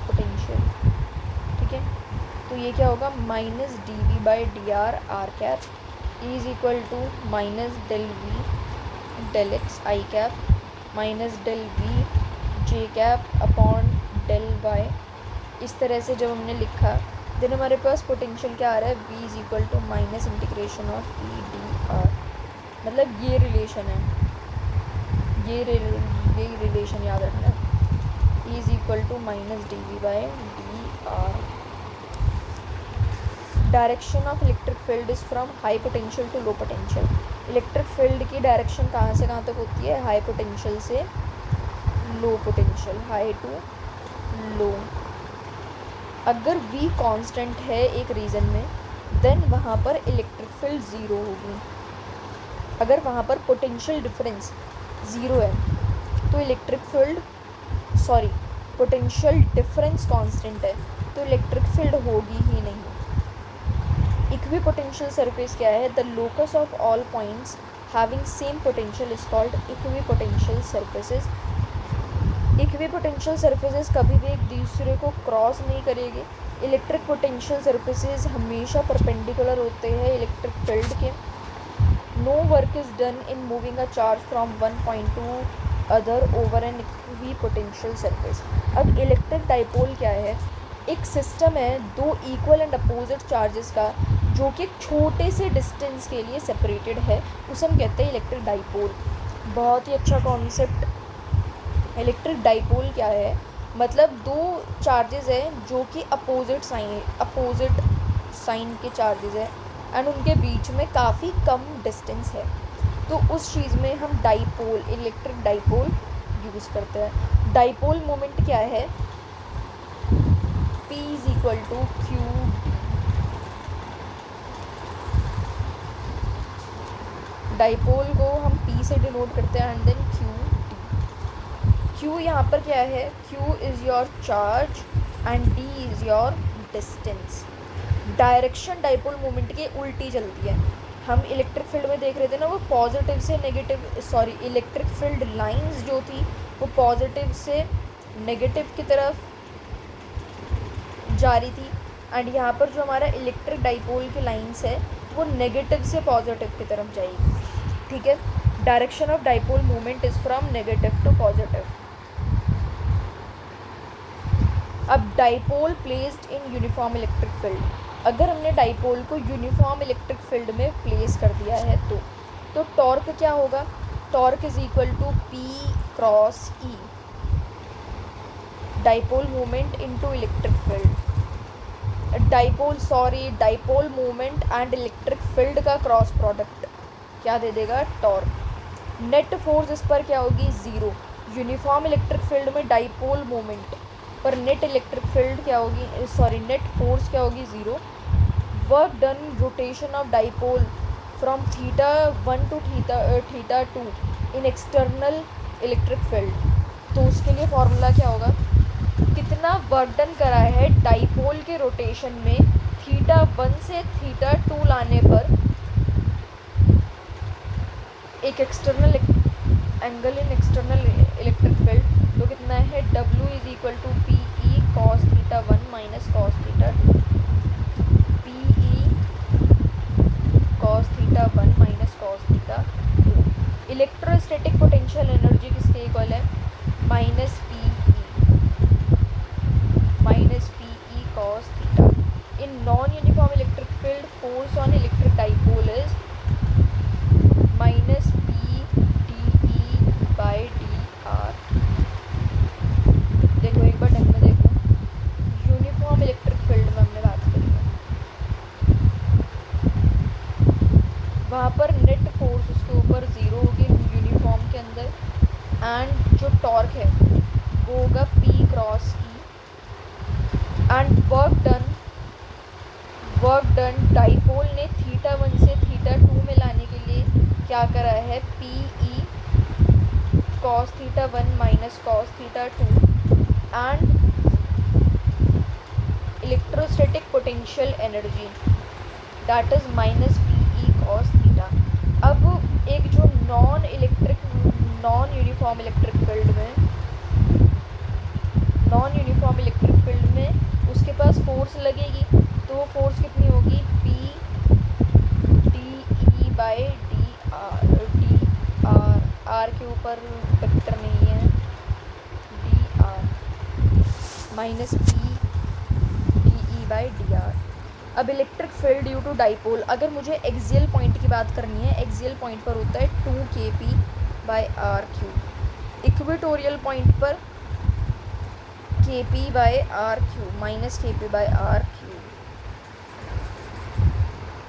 पोटेंशियल, ठीक है। तो ये क्या होगा? Minus D V by D R R cap is equal to minus del V del X I cap minus del V J cap upon del Y. इस तरह से जब हमने लिखा देन हमारे पास पोटेंशियल क्या आ रहा है? V is equal to minus integration of E D R, मतलब ये रिलेशन है, ये रिलेशन याद रखना है, is equal to minus D V by D R. Direction of electric field is from high potential to low potential. Electric field की डायरेक्शन कहाँ से कहाँ तक होती है? हाई पोटेंशियल से low potential, high to low. अगर V कांस्टेंट है एक रीजन में देन वहाँ पर इलेक्ट्रिक फील्ड ज़ीरो होगी। अगर वहाँ पर पोटेंशियल डिफरेंस ज़ीरो है तो electric field potential difference constant है तो इलेक्ट्रिक फील्ड होगी ही नहीं। इक्विपोटेंशियल सरफेस क्या है? The locus of all points having same potential is called equipotential surfaces. Equipotential surfaces कभी भी एक दूसरे को क्रॉस नहीं करेगी। इलेक्ट्रिक पोटेंशियल सरफेसेस हमेशा परपेंडिकुलर होते हैं इलेक्ट्रिक फील्ड के। No work is done in moving a charge from one point to other over an equipotential surface. अब इलेक्ट्रिक डाइपोल क्या है? एक सिस्टम है दो इक्वल एंड अपोजिट चार्जेस का जो कि छोटे से डिस्टेंस के लिए सेपरेटेड है, उसे हम कहते हैं इलेक्ट्रिक डाइपोल। बहुत ही अच्छा कॉन्सेप्ट। इलेक्ट्रिक डाइपोल क्या है? मतलब दो चार्जेस हैं जो कि अपोजिट साइन के चार्जेस हैं एंड उनके बीच में काफ़ी कम डिस्टेंस है, तो उस चीज़ में हम डाइपोल, इलेक्ट्रिक डाइपोल यूज़ करते हैं। डाइपोल मोमेंट क्या है? P is equal to Q. डाइपोल को हम P से डिनोट करते हैं and then Q D। Q यहाँ पर क्या है? Q is your charge and D is your distance. Direction dipole moment के उल्टी चलती है। हम इलेक्ट्रिक फील्ड में देख रहे थे ना, वो पॉजिटिव से नेगेटिव, इलेक्ट्रिक फील्ड लाइंस जो थी वो पॉजिटिव से नेगेटिव की तरफ जा रही थी, एंड यहाँ पर जो हमारा इलेक्ट्रिक डाइपोल की लाइंस है वो नेगेटिव से पॉजिटिव की तरफ जाएगी, ठीक है। Direction of dipole movement is from negative to positive. अब dipole placed in uniform electric field, अगर हमने डाइपोल को यूनिफॉर्म इलेक्ट्रिक फील्ड में प्लेस कर दिया है तो टॉर्क क्या होगा? Torque is equal to P cross E, dipole movement into electric field. Dipole movement and electric field का क्रॉस प्रोडक्ट क्या दे देगा, टॉर्क। नेट फोर्स इस पर क्या होगी, ज़ीरो। यूनिफॉर्म इलेक्ट्रिक फील्ड में डाइपोल मोमेंट पर नेट इलेक्ट्रिक फील्ड क्या होगी, सॉरी नेट फोर्स क्या होगी, zero. Work done rotation of dipole from θ1 to θ2 in external electric field. तो उसके लिए फॉर्मूला क्या होगा, कितना वर्क डन करा है डाइपोल के रोटेशन में θ1 से θ2 लाने पर एक external angle in external electric field. तो कितना है, W is equal to P E cos θ1 minus cos θ2, P E cos θ1 minus cos θ2। Electrostatic potential energy किसके इक्वल है, minus P E cos theta. In non uniform electric field force on electric dipole is minus P d E by D r. देखो एक बार ढंग में देखो, यूनिफॉर्म इलेक्ट्रिक फील्ड में हमने बात करी है, वहाँ पर नेट फोर्स उसके ऊपर ज़ीरो होगी यूनिफॉर्म के अंदर, एंड जो टॉर्क है वो होगा P cross E. And work done dipole ने θ1 से θ2 में लाने के लिए क्या करा है, P E cos θ1 minus cos θ2 and electrostatic potential energy that is minus P E cos theta. अब एक जो नॉन यूनिफॉर्म इलेक्ट्रिक फील्ड में उसके पास फोर्स लगेगी, तो वो फोर्स कितनी होगी, P d E by D R, r के ऊपर वेक्टर नहीं है, d r minus P d E by D r. अब electric field due to dipole, अगर मुझे एक्सियल पॉइंट की बात करनी है, एक्सियल पॉइंट पर होता है 2kp by R cube, equatorial point पर kp by R cube minus kp by R cube.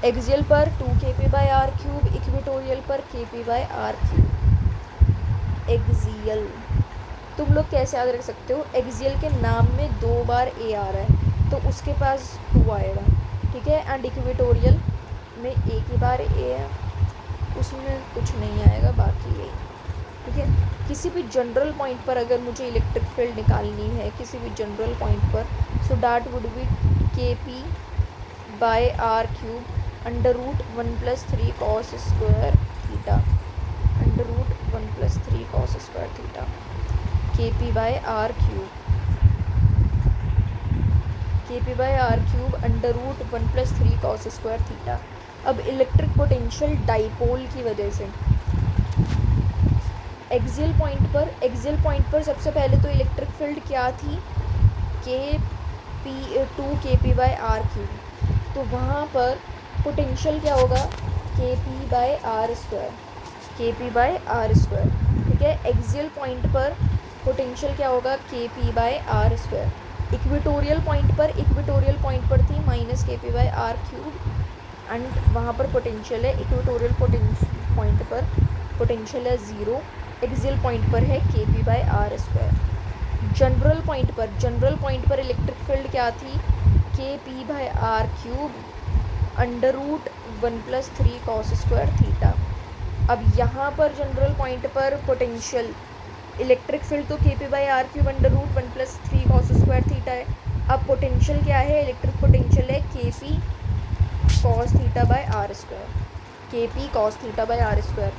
Axial पर 2kp by R cube, equatorial पर kp by R cube. Axial तुम लोग कैसे याद रख सकते हो, एक्सियल के नाम में 2 बार a आ रहा है तो उसके पास 2 आएगा, ठीक है। एंड इक्वेटोरियल में एक ही बार a है, उसमें कुछ नहीं आएगा, बाकी यही, ठीक है। किसी भी जनरल पॉइंट पर अगर मुझे इलेक्ट्रिक फील्ड निकालनी है, किसी भी जनरल पॉइंट पर, so that would be kp by R cube under root 1+3 cos square theta, under root 1+3 cos square theta, kp by R cube under root 1+3 cos square theta. अब इलेक्ट्रिक पोटेंशियल डाइपोल की वजह से एक्सियल पॉइंट पर सबसे पहले तो इलेक्ट्रिक फील्ड क्या थी, kp बाई आर क्यूब, तो वहाँ पर पोटेंशियल क्या होगा, kp बाई आर स्क्वायर, ठीक है। एक्सियल पॉइंट पर पोटेंशियल क्या होगा, kp by R square. Equatorial point पर थी minus kp by R cube, and वहाँ पर पोटेंशियल है, इक्वेटोरियल पॉइंट पर पोटेंशियल है ज़ीरो, एक्सियल पॉइंट पर है kp by R square. General point पर इलेक्ट्रिक फील्ड क्या थी, kp by R cube under root 1+3 cos square theta. अब यहाँ पर जनरल पॉइंट पर पोटेंशियल इलेक्ट्रिक फील्ड तो kp by R cube under root 1+3 cos square theta है। अब पोटेंशियल क्या है, इलेक्ट्रिक पोटेंशियल है kp cos theta by R square,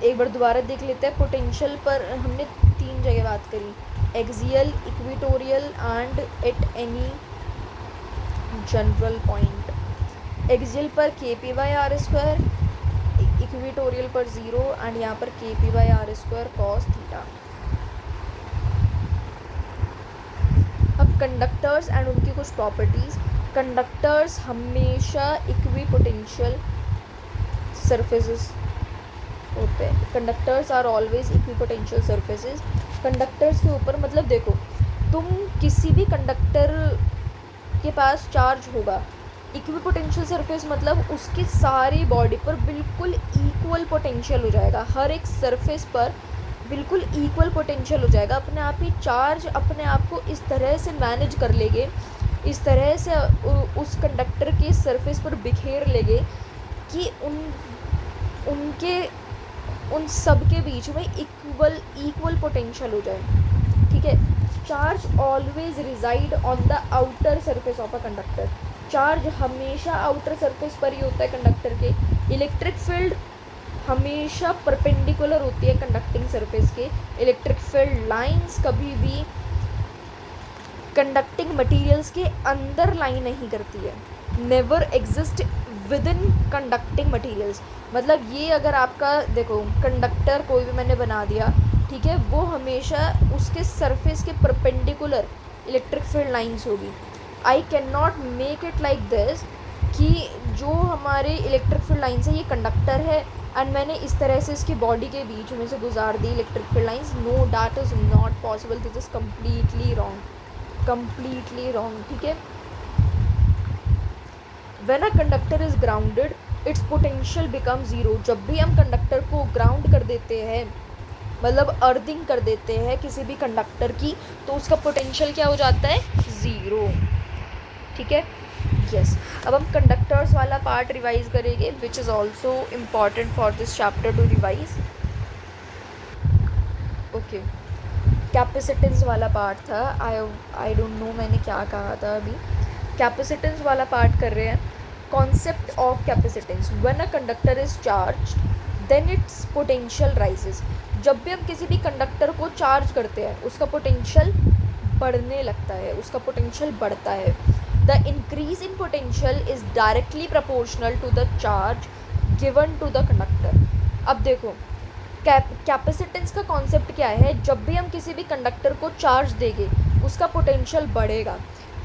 एक बार दोबारा देख लेते हैं। पोटेंशियल पर हमने 3 जगह बात करी, axial, equatorial and at any general point. Axial पर kp by R square, equatorial पर 0 एंड यहाँ पर kp by R square cos theta. अब कंडक्टर्स एंड उनकी कुछ प्रॉपर्टीज़। कंडक्टर्स हमेशा इक्विपोटेंशियल सरफेसेस होते हैं, conductors are always equipotential surfaces. Conductors के ऊपर मतलब देखो, तुम किसी भी कंडक्टर के पास चार्ज होगा इक्विपोटेंशियल सरफेस मतलब उसकी सारी बॉडी पर बिल्कुल इक्वल पोटेंशियल हो जाएगा, हर एक सरफेस पर बिल्कुल इक्वल पोटेंशियल हो जाएगा, अपने आप ही चार्ज अपने आप को इस तरह से मैनेज कर लेंगे, इस तरह से उस कंडक्टर के सरफेस पर बिखेर लेंगे कि उन सब के बीच में इक्वल पोटेंशियल हो जाए, ठीक है। Charge always reside on the outer surface of a conductor, charge हमेशा आउटर सरफेस पर ही होता है कंडक्टर के। इलेक्ट्रिक फील्ड हमेशा परपेंडिकुलर होती है कंडक्टिंग सरफेस के। इलेक्ट्रिक फील्ड लाइंस कभी भी कंडक्टिंग मटेरियल्स के अंदर लाइन नहीं करती है, never exist with in conducting materials. मतलब ये अगर आपका देखो कंडक्टर कोई भी मैंने बना दिया, ठीक है, वो हमेशा उसके सरफेस के परपेंडिकुलर इलेक्ट्रिक फील्ड लाइंस होगी। I can not make it like this कि जो हमारे इलेक्ट्रिक फील्ड लाइन्स है ये कंडक्टर है एंड मैंने इस तरह से इसकी बॉडी के बीच में से गुजार दी electric field lines. No, that is not possible, this is completely wrong, ठीक है। When a conductor is grounded its potential become zero. जब भी हम कंडक्टर को ग्राउंड कर देते हैं, मतलब अर्थिंग कर देते हैं किसी भी कंडक्टर की, तो उसका पोटेंशियल क्या हो जाता है, ज़ीरो, ठीक है। यस, अब हम कंडक्टर्स वाला पार्ट रिवाइज करेंगे which is also important for this chapter two revise. Okay, capacitance वाला पार्ट था, आई डोंट नो मैंने क्या कहा था अभी। कैपेसिटेंस वाला पार्ट कर रहे हैं। Concept of capacitance, when a conductor is charged then its potential rises. जब भी हम किसी भी कंडक्टर को चार्ज करते हैं उसका पोटेंशियल बढ़ने लगता है, उसका पोटेंशियल बढ़ता है। The increase in potential is directly proportional to the charge given to the conductor. अब देखो कैपेसिटेंस का कॉन्सेप्ट क्या है, जब भी हम किसी भी कंडक्टर को चार्ज देंगे उसका पोटेंशियल बढ़ेगा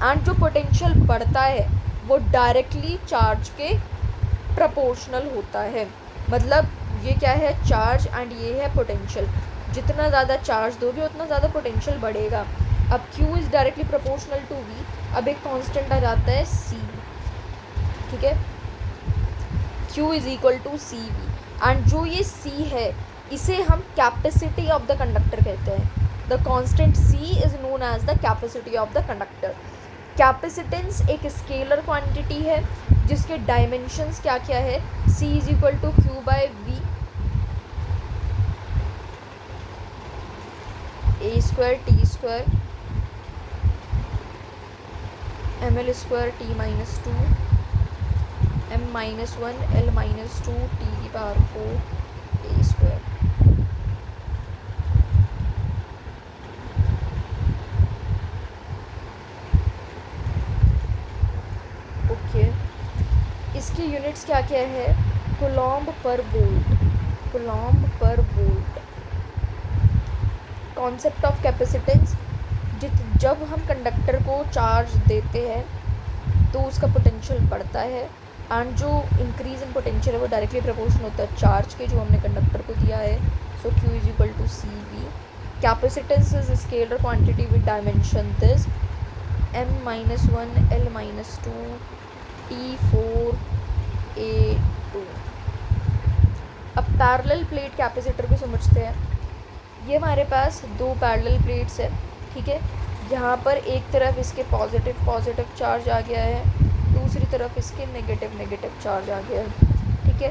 एंड जो पोटेंशियल बढ़ता है वो डायरेक्टली चार्ज के प्रोपोर्शनल होता है। मतलब ये क्या है, चार्ज एंड ये है पोटेंशियल। जितना ज़्यादा चार्ज दोगे उतना ज़्यादा पोटेंशियल बढ़ेगा। अब Q is directly proportional to V, अब एक कांस्टेंट आ जाता है C, ठीक है। Q is equal to CV and जो ये C है इसे हम कैपेसिटी ऑफ द कंडक्टर कहते हैं। The constant C is known as the capacity of the conductor. Capacitance एक स्केलर क्वांटिटी है जिसके डायमेंशंस क्या क्या है, C is equal to Q by V, A square T square ml square T minus 2 m minus 1 L minus 2 T की पावर 4 A स्क्वायर। ओके, इसकी यूनिट्स क्या क्या है, कूलॉम्ब पर वोल्ट। कॉन्सेप्ट ऑफ कैपेसिटेंस, जब हम कंडक्टर को चार्ज देते हैं तो उसका पोटेंशियल बढ़ता है एंड जो इंक्रीज इन पोटेंशियल है वो डायरेक्टली प्रोपोर्शनल होता है चार्ज के जो हमने कंडक्टर को दिया है। So Q is equal to CV। Capacitance is scalar quantity with dimension this m minus 1 L minus 2 T4 A2। अब पैरेलल प्लेट कैपेसिटर को समझते हैं। ये हमारे पास दो पैरेलल प्लेट्स है, ठीक है। यहाँ पर एक तरफ इसके पॉजिटिव चार्ज आ गया है, दूसरी तरफ इसके नेगेटिव चार्ज आ गया है, ठीक है।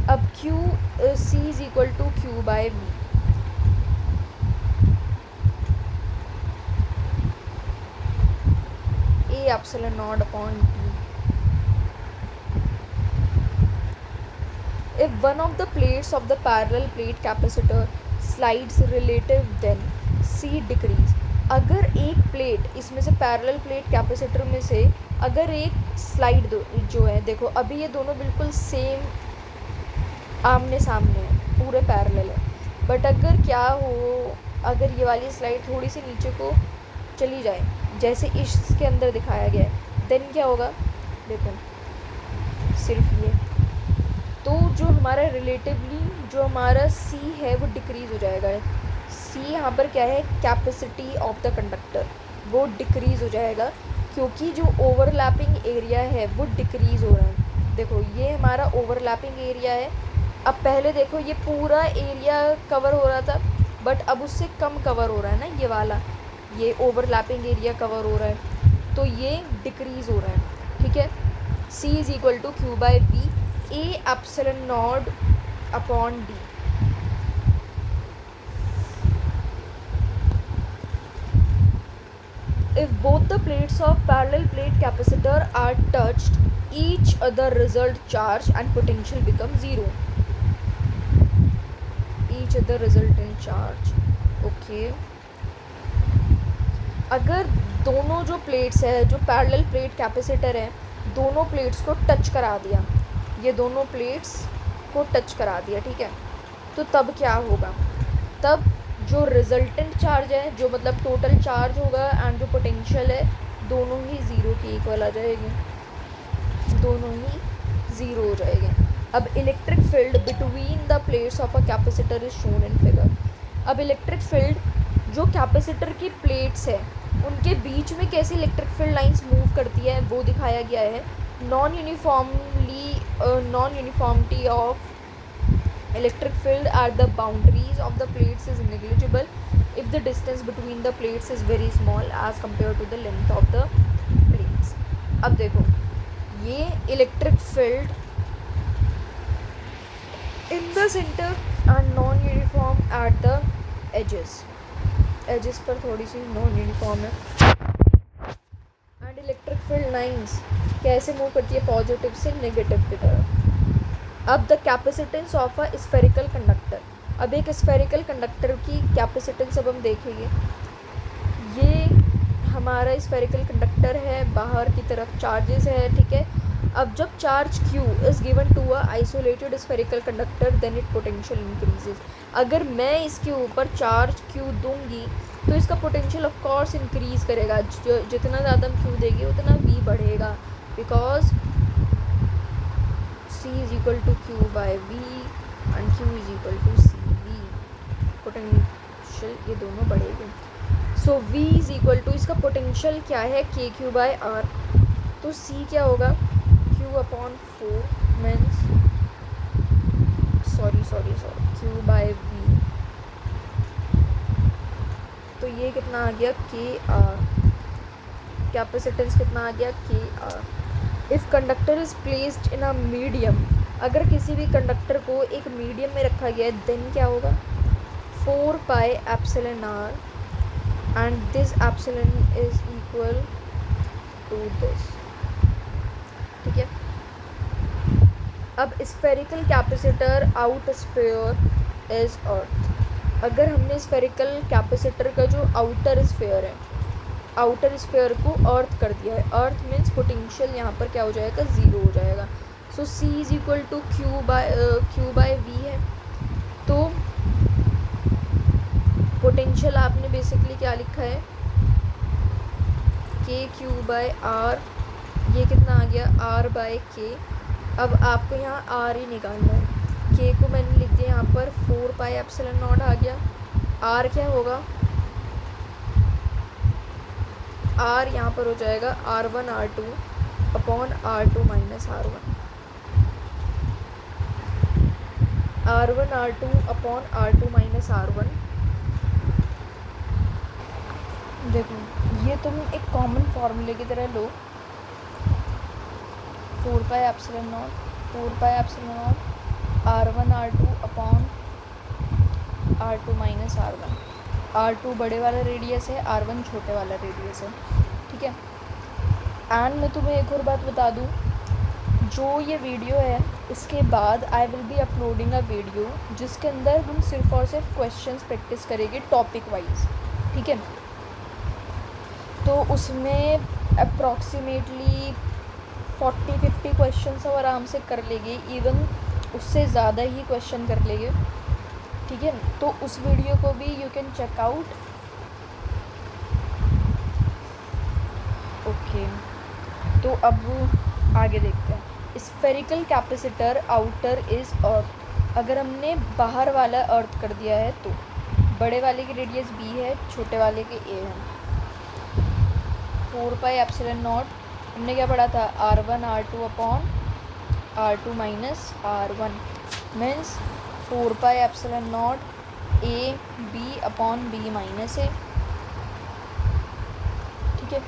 अब C is equal to Q by V। A epsilon naught upon T। If one of the plates of the parallel plate capacitor slides relative then C decrease। अगर एक प्लेट इसमें से पैरेलल प्लेट कैपेसिटर में से अगर एक स्लाइड जो है, देखो अभी ये दोनों बिल्कुल सेम आमने सामने है, पूरे पैरेलल है, बट अगर क्या हो, अगर ये वाली स्लाइड थोड़ी सी नीचे को चली जाए जैसे इसके अंदर दिखाया गया है, देन क्या होगा, देखो सिर्फ ये, तो जो हमारा रिलेटिवली जो हमारा C है वो डिक्रीज़ हो जाएगा। C यहाँ पर क्या है, कैपेसिटी ऑफ द कंडक्टर, वो डिक्रीज़ हो जाएगा क्योंकि जो ओवरलैपिंग एरिया है वो डिक्रीज़ हो रहा है। देखो ये हमारा ओवरलैपिंग एरिया है। अब पहले देखो ये पूरा एरिया कवर हो रहा था, बट अब उससे कम कवर हो रहा है ना, ये वाला, ये ओवरलैपिंग एरिया कवर हो रहा है, तो ये डिक्रीज़ हो रहा है। ठीक है, C is equal to Q by B A epsilon naught upon D। If both the plates of parallel plate capacitor are touched, each other result charge and potential become zero. Each other result in charge. Okay. अगर दोनों जो प्लेट्स है, जो पैरेलल प्लेट कैपेसिटर है, दोनों प्लेट्स को टच करा दिया, ये दोनों प्लेट्स को टच करा दिया, ठीक है, तो तब क्या होगा? तब जो रिजल्टेंट चार्ज है, जो मतलब टोटल चार्ज होगा एंड जो पोटेंशियल है, दोनों ही ज़ीरो के इक्वल आ जाएगी, दोनों ही ज़ीरो हो जाएंगे। अब electric field between the plates of a capacitor is shown in figure. अब इलेक्ट्रिक फील्ड जो कैपेसिटर की प्लेट्स है उनके बीच में कैसे इलेक्ट्रिक फील्ड लाइंस मूव करती है वो दिखाया गया है। Non uniformity of electric field at the boundaries of the plates is negligible if the distance between the plates is very small as compared to the length of the plates. अब देखो ये electric field in the center and non uniform at the edges पर थोड़ी सी non uniform है। and electric field lines कैसे मूव करती है? पॉजिटिव से नेगेटिव की तरफ। अब the capacitance of a spherical conductor. अब एक स्फेरिकल कंडक्टर की कैपेसिटेंस अब हम देखेंगे। ये हमारा स्फेरिकल कंडक्टर है, बाहर की तरफ चार्जेस है, ठीक है। अब जब charge Q is given to a isolated spherical conductor then it potential increases. अगर मैं इसके ऊपर चार्ज Q दूंगी तो इसका पोटेंशियल ऑफ कोर्स इंक्रीज़ करेगा। जितना ज़्यादा हम Q देंगे उतना V बढ़ेगा, because C is equal to Q by V and Q is equal to CV। Potential ये दोनों बढ़ेंगे। सो V is equal to, इसका पोटेंशियल क्या है? KQ by R। तो C क्या होगा? Q upon 4 means sorry Q by V। तो ये कितना आ गया? KR। कैपेसिटेंस कितना आ गया? KR। If conductor is placed in a medium, अगर किसी भी कंडक्टर को एक मीडियम में रखा गया है देन क्या होगा? 4 pi epsilon R and this epsilon is equal to this, ठीक है। अब spherical capacitor out sphere is earth. अगर हमने स्फेरिकल कैपेसिटर का जो आउटर स्फीयर है, आउटर स्फीयर को अर्थ कर दिया है, अर्थ मीन्स पोटेंशियल यहाँ पर क्या हो जाएगा? ज़ीरो हो जाएगा। So C is equal to Q by V है। तो पोटेंशियल आपने बेसिकली क्या लिखा है? KQ by R। ये कितना आ गया? R by K। अब आपको यहाँ R ही निकालना है। K को मैंने लिख दिया यहाँ पर 4 पाई एप्सिलॉन नॉट आ गया। R क्या होगा? R यहाँ पर हो जाएगा R1 R2 upon R2 minus R1। R1 R2 upon R2 minus R1। देखो ये तुम एक कॉमन फार्मूले की तरह लो, 4 pi epsilon not R1 R2 upon R2 minus R1। R2 बड़े वाला रेडियस है, R1 छोटे वाला रेडियस है, ठीक है। एंड मैं तुम्हें एक और बात बता दूँ, जो ये वीडियो है इसके बाद I will be uploading a video जिसके अंदर हम सिर्फ और सिर्फ क्वेश्चंस प्रैक्टिस करेंगे टॉपिक वाइज, ठीक है। तो उसमें अप्रॉक्सीमेटली 40-50 क्वेश्चन सब आराम से कर लेंगे, इवन उससे ज़्यादा ही क्वेश्चन कर लेंगे, ठीक है। तो उस वीडियो को भी you can check out. Okay, तो अब आगे देखते हैं। Spherical capacitor outer is earth. अगर हमने बाहर वाला अर्थ कर दिया है तो बड़े वाले की रेडियस B है, छोटे वाले के A है। 4πε0, हमने क्या पढ़ा था, R1 R2 upon R2 minus R1 means 4πε0 A B upon B minus A। ठीक है,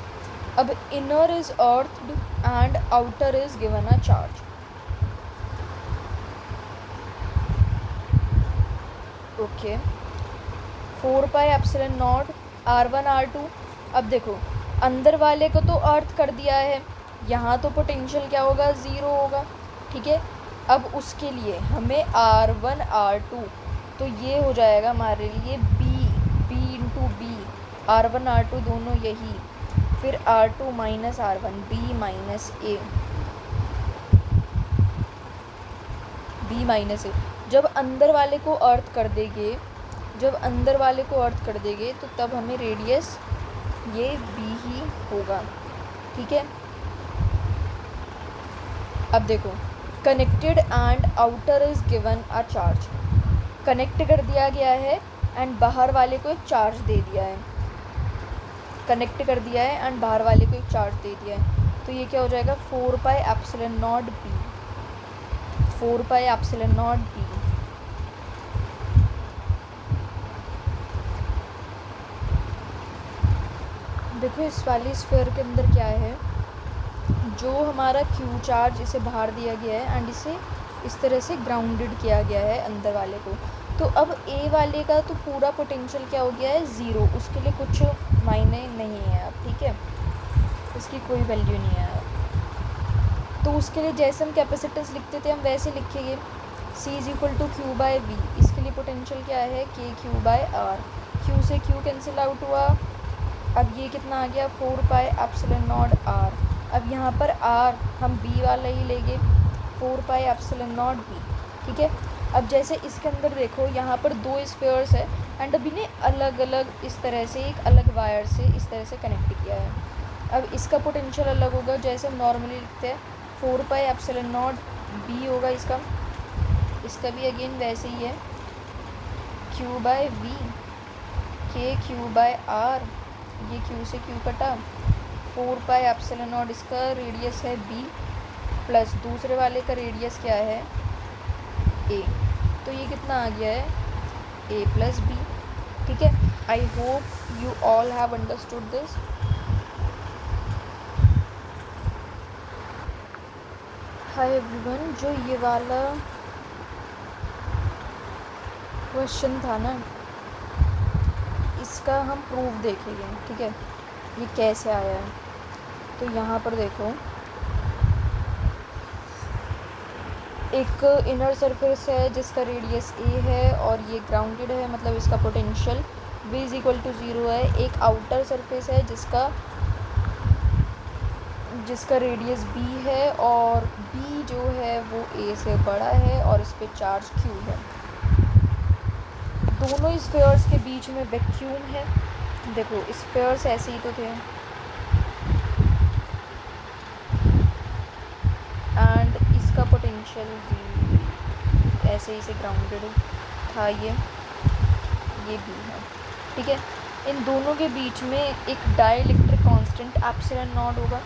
अब inner is earthed and outer is given a charge. Okay, 4πε0 R1 R2। अब देखो अंदर वाले को तो अर्थ कर दिया है, यहाँ तो पोटेंशियल क्या होगा, ज़ीरो होगा। ठीक है, अब उसके लिए हमें R1 R2, तो ये हो जाएगा हमारे लिए B into B, R1 R2 दोनों यही, फिर R2 minus R1 B minus A, B minus A। जब अंदर वाले को अर्थ कर देंगे, तो तब हमें रेडियस ये B ही होगा। ठीक है, अब देखो connected and outer is given a charge, connect कर दिया गया है एंड बाहर वाले को एक चार्ज दे दिया है, कनेक्ट कर दिया है एंड बाहर वाले को एक चार्ज दे दिया है, तो ये क्या हो जाएगा 4πε0 B, 4πε0 B। देखो इस वाली स्फीयर के अंदर क्या है, जो हमारा Q चार्ज इसे बाहर दिया गया है एंड इसे इस तरह से ग्राउंडेड किया गया है अंदर वाले को, तो अब A वाले का तो पूरा पोटेंशियल क्या हो गया है, ज़ीरो, उसके लिए कुछ मायने नहीं है अब। ठीक है, इसकी कोई वैल्यू नहीं है अब, तो उसके लिए जैसे हम कैपेसिटेंस लिखते थे हम वैसे लिखेंगे, C is equal to Q by V। इसके लिए पोटेंशियल क्या है, KQ बाय R, Q से Q कैंसिल आउट हुआ, अब ये कितना आ गया 4πε0 R। अब यहाँ पर R हम B वाला ही लेंगे, 4πε0 B। ठीक है, अब जैसे इसके अंदर देखो यहाँ पर दो स्फीयर्स है एंड अभी ने अलग अलग इस तरह से एक अलग वायर से इस तरह से कनेक्ट किया है। अब इसका पोटेंशियल अलग होगा, जैसे हम नॉर्मली लिखते हैं 4πε0 B होगा इसका भी अगेन वैसे ही है, Q by V, KQ by R, ये Q से Q कटा, 4πε0 इसका रेडियस है B प्लस दूसरे वाले का रेडियस क्या है A, तो ये कितना आ गया है A प्लस B। ठीक है, I hope you all have understood this. Hi everyone, जो ये वाला क्वेश्चन था ना, इसका हम प्रूफ देखेंगे। ठीक है, ये कैसे आया है, तो यहाँ पर देखो एक इनर सरफेस है जिसका रेडियस A है और ये ग्राउंडेड है, मतलब इसका potential V is equal to 0 है। एक आउटर सरफेस है जिसका रेडियस B है और B जो है वो A से बड़ा है और इस पर चार्ज Q है। दोनों स्फीयर्स के बीच में वैक्यूम है। देखो स्फीयर्स ऐसे ही तो थे एंड इसका पोटेंशियल ऐसे ही से ग्राउंडेड था, ये भी है। ठीक है, इन दोनों के बीच में एक डाइलेक्ट्रिक कांस्टेंट ε0 होगा।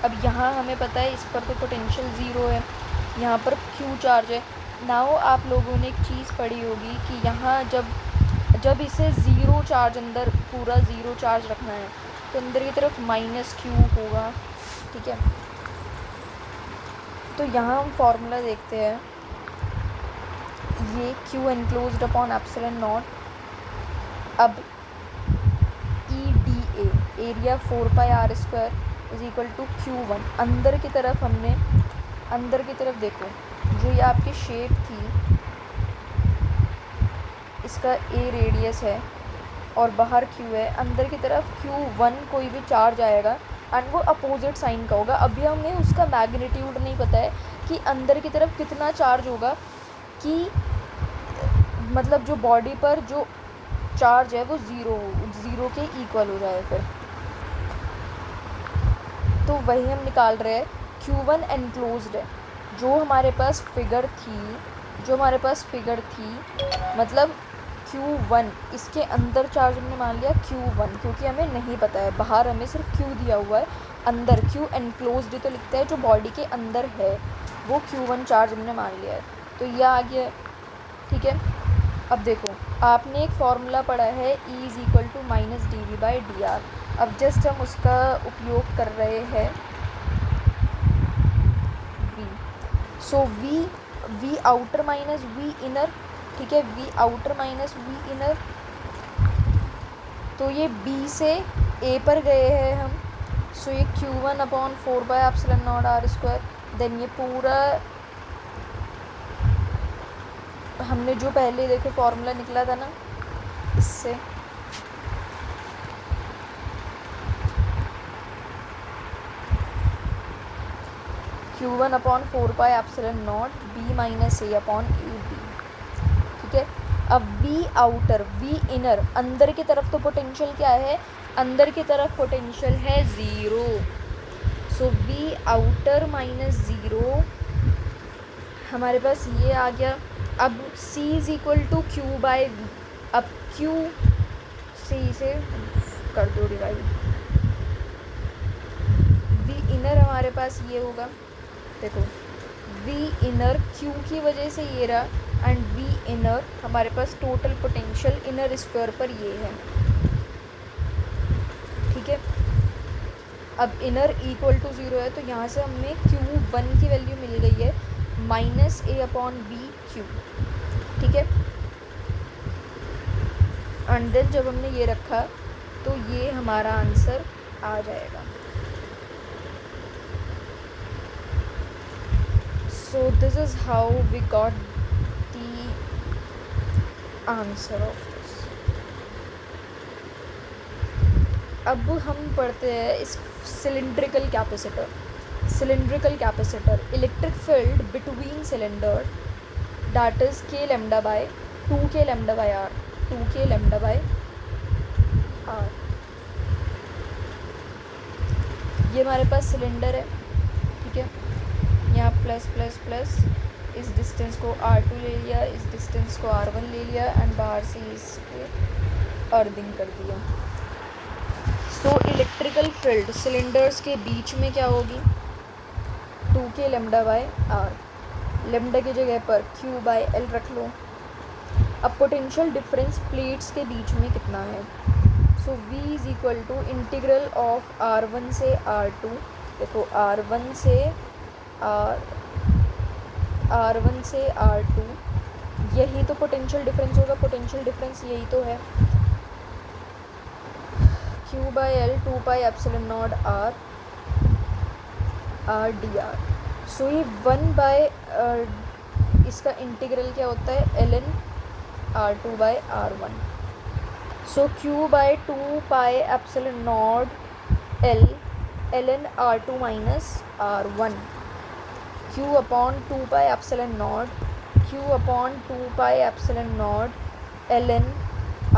अब यहाँ हमें पता है इस पर तो पोटेंशियल 0 है, यहाँ पर Q चार्ज है। नाउ आप लोगों ने एक चीज़ पढ़ी होगी कि यहाँ जब इसे ज़ीरो चार्ज, अंदर पूरा ज़ीरो चार्ज रखना है तो अंदर की तरफ -Q होगा। ठीक है, तो यहाँ हम फॉर्मूला देखते हैं, ये Q एनक्लोज्ड अपॉन ε0। अब EDA area 4πr² is equal to Q1। अंदर की तरफ देखो, जो ये आपकी शेप थी इसका A रेडियस है और बाहर Q है, अंदर की तरफ Q1 कोई भी चार्ज आएगा एंड वो अपोजिट साइन का होगा। अभी हमें उसका मैग्नीट्यूड नहीं पता है कि अंदर की तरफ कितना चार्ज होगा, कि मतलब जो बॉडी पर जो चार्ज है वो ज़ीरो के इक्वल हो जाए फिर, तो वही हम निकाल रहे हैं। Q1 एनक्लोज्ड है, जो हमारे पास फिगर थी, मतलब Q1 इसके अंदर चार्ज हमने मान लिया Q1, क्योंकि हमें नहीं पता है, बाहर हमें सिर्फ Q दिया हुआ है, अंदर Q एनक्लोज्ड तो लिखता है, जो बॉडी के अंदर है वो Q1 चार्ज हमने मान लिया है, तो यह आ गया है। ठीक है, अब देखो आपने एक फॉर्मूला पढ़ा है E is equal to minus dV/dr। अब जस्ट हम उसका उपयोग कर रहे हैं V। सो V outer minus V inner, ठीक है, V outer minus V inner, तो ये B से A पर गए हैं हम, सो ये Q1/4πε0r²। देन ये पूरा हमने जो पहले देखो फॉर्मूला निकला था ना, इससे Q1/4πε0 B माइनस A/AB। ठीक है, अब V आउटर V इनर, अंदर की तरफ तो पोटेंशियल क्या है, अंदर की तरफ पोटेंशियल है 0, सो V आउटर माइनस 0 हमारे पास ये आ गया। अब C is equal to Q/V, अब Q C से कर दो डिवाइड, V इनर हमारे पास ये होगा, देखो V इनर Q की वजह से ये रहा, एंड V इनर हमारे पास टोटल पोटेंशियल इनर स्क्वायर पर ये है। ठीक है, अब इनर इक्वल टू 0 है, तो यहाँ से हमें Q1 की वैल्यू मिल गई है -A/BQ। ठीक है, एंड देन जब हमने ये रखा तो ये हमारा आंसर आ जाएगा। So this is how we got the answer of this. अब हम पढ़ते हैं इस cylindrical capacitor. Cylindrical capacitor, electric field between cylinder that is K lambda by 2K lambda bye R, 2K lambda bye R। ये हमारे पास सिलेंडर है, ठीक है, यहाँ प्लस प्लस प्लस, इस डिस्टेंस को R2 ले लिया, इस डिस्टेंस को R1 ले लिया, एंड बाहर से इसके अर्थिंग कर दिया। सो इलेक्ट्रिकल फील्ड सिलेंडर्स के बीच में क्या होगी, 2K lambda bye R, lambda की जगह पर Q/L रख लो। अब पोटेंशियल डिफरेंस प्लेट्स के बीच में कितना है, so V is equal to integral of R1 से R2, देखो R1 से R2, यही तो पोटेंशियल डिफरेंस होगा, पोटेंशियल डिफरेंस यही तो है, Q/L 2πε0 R dr। सो ये 1 इसका इंटीग्रल क्या होता है, ln R2/R1। So Q/2πε0 L ln R2 minus R1, Q/2πε0 ln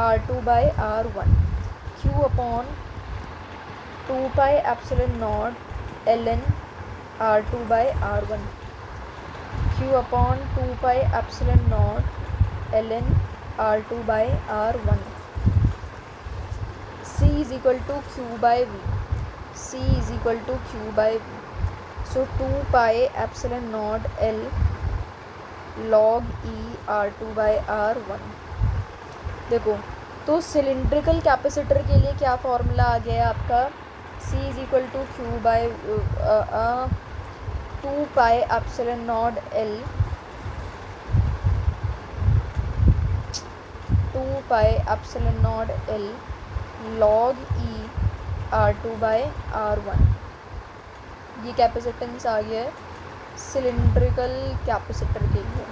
R2/R1, Q/2πε0 ln R2/R1, Q/2πε0 ln R2/R1। C is equal to Q/V, C is equal to Q/V, so 2πε0 L log E R2/R1। देखो तो सिलिंड्रिकल कैपेसिटर के लिए क्या फॉर्मूला आ गया है आपका, C is equal to Q/2πε0 L 2πε0 L log E R2/R1। ये कैपेसिटेंस आ गया है सिलिंड्रिकल कैपेसिटर के लिए।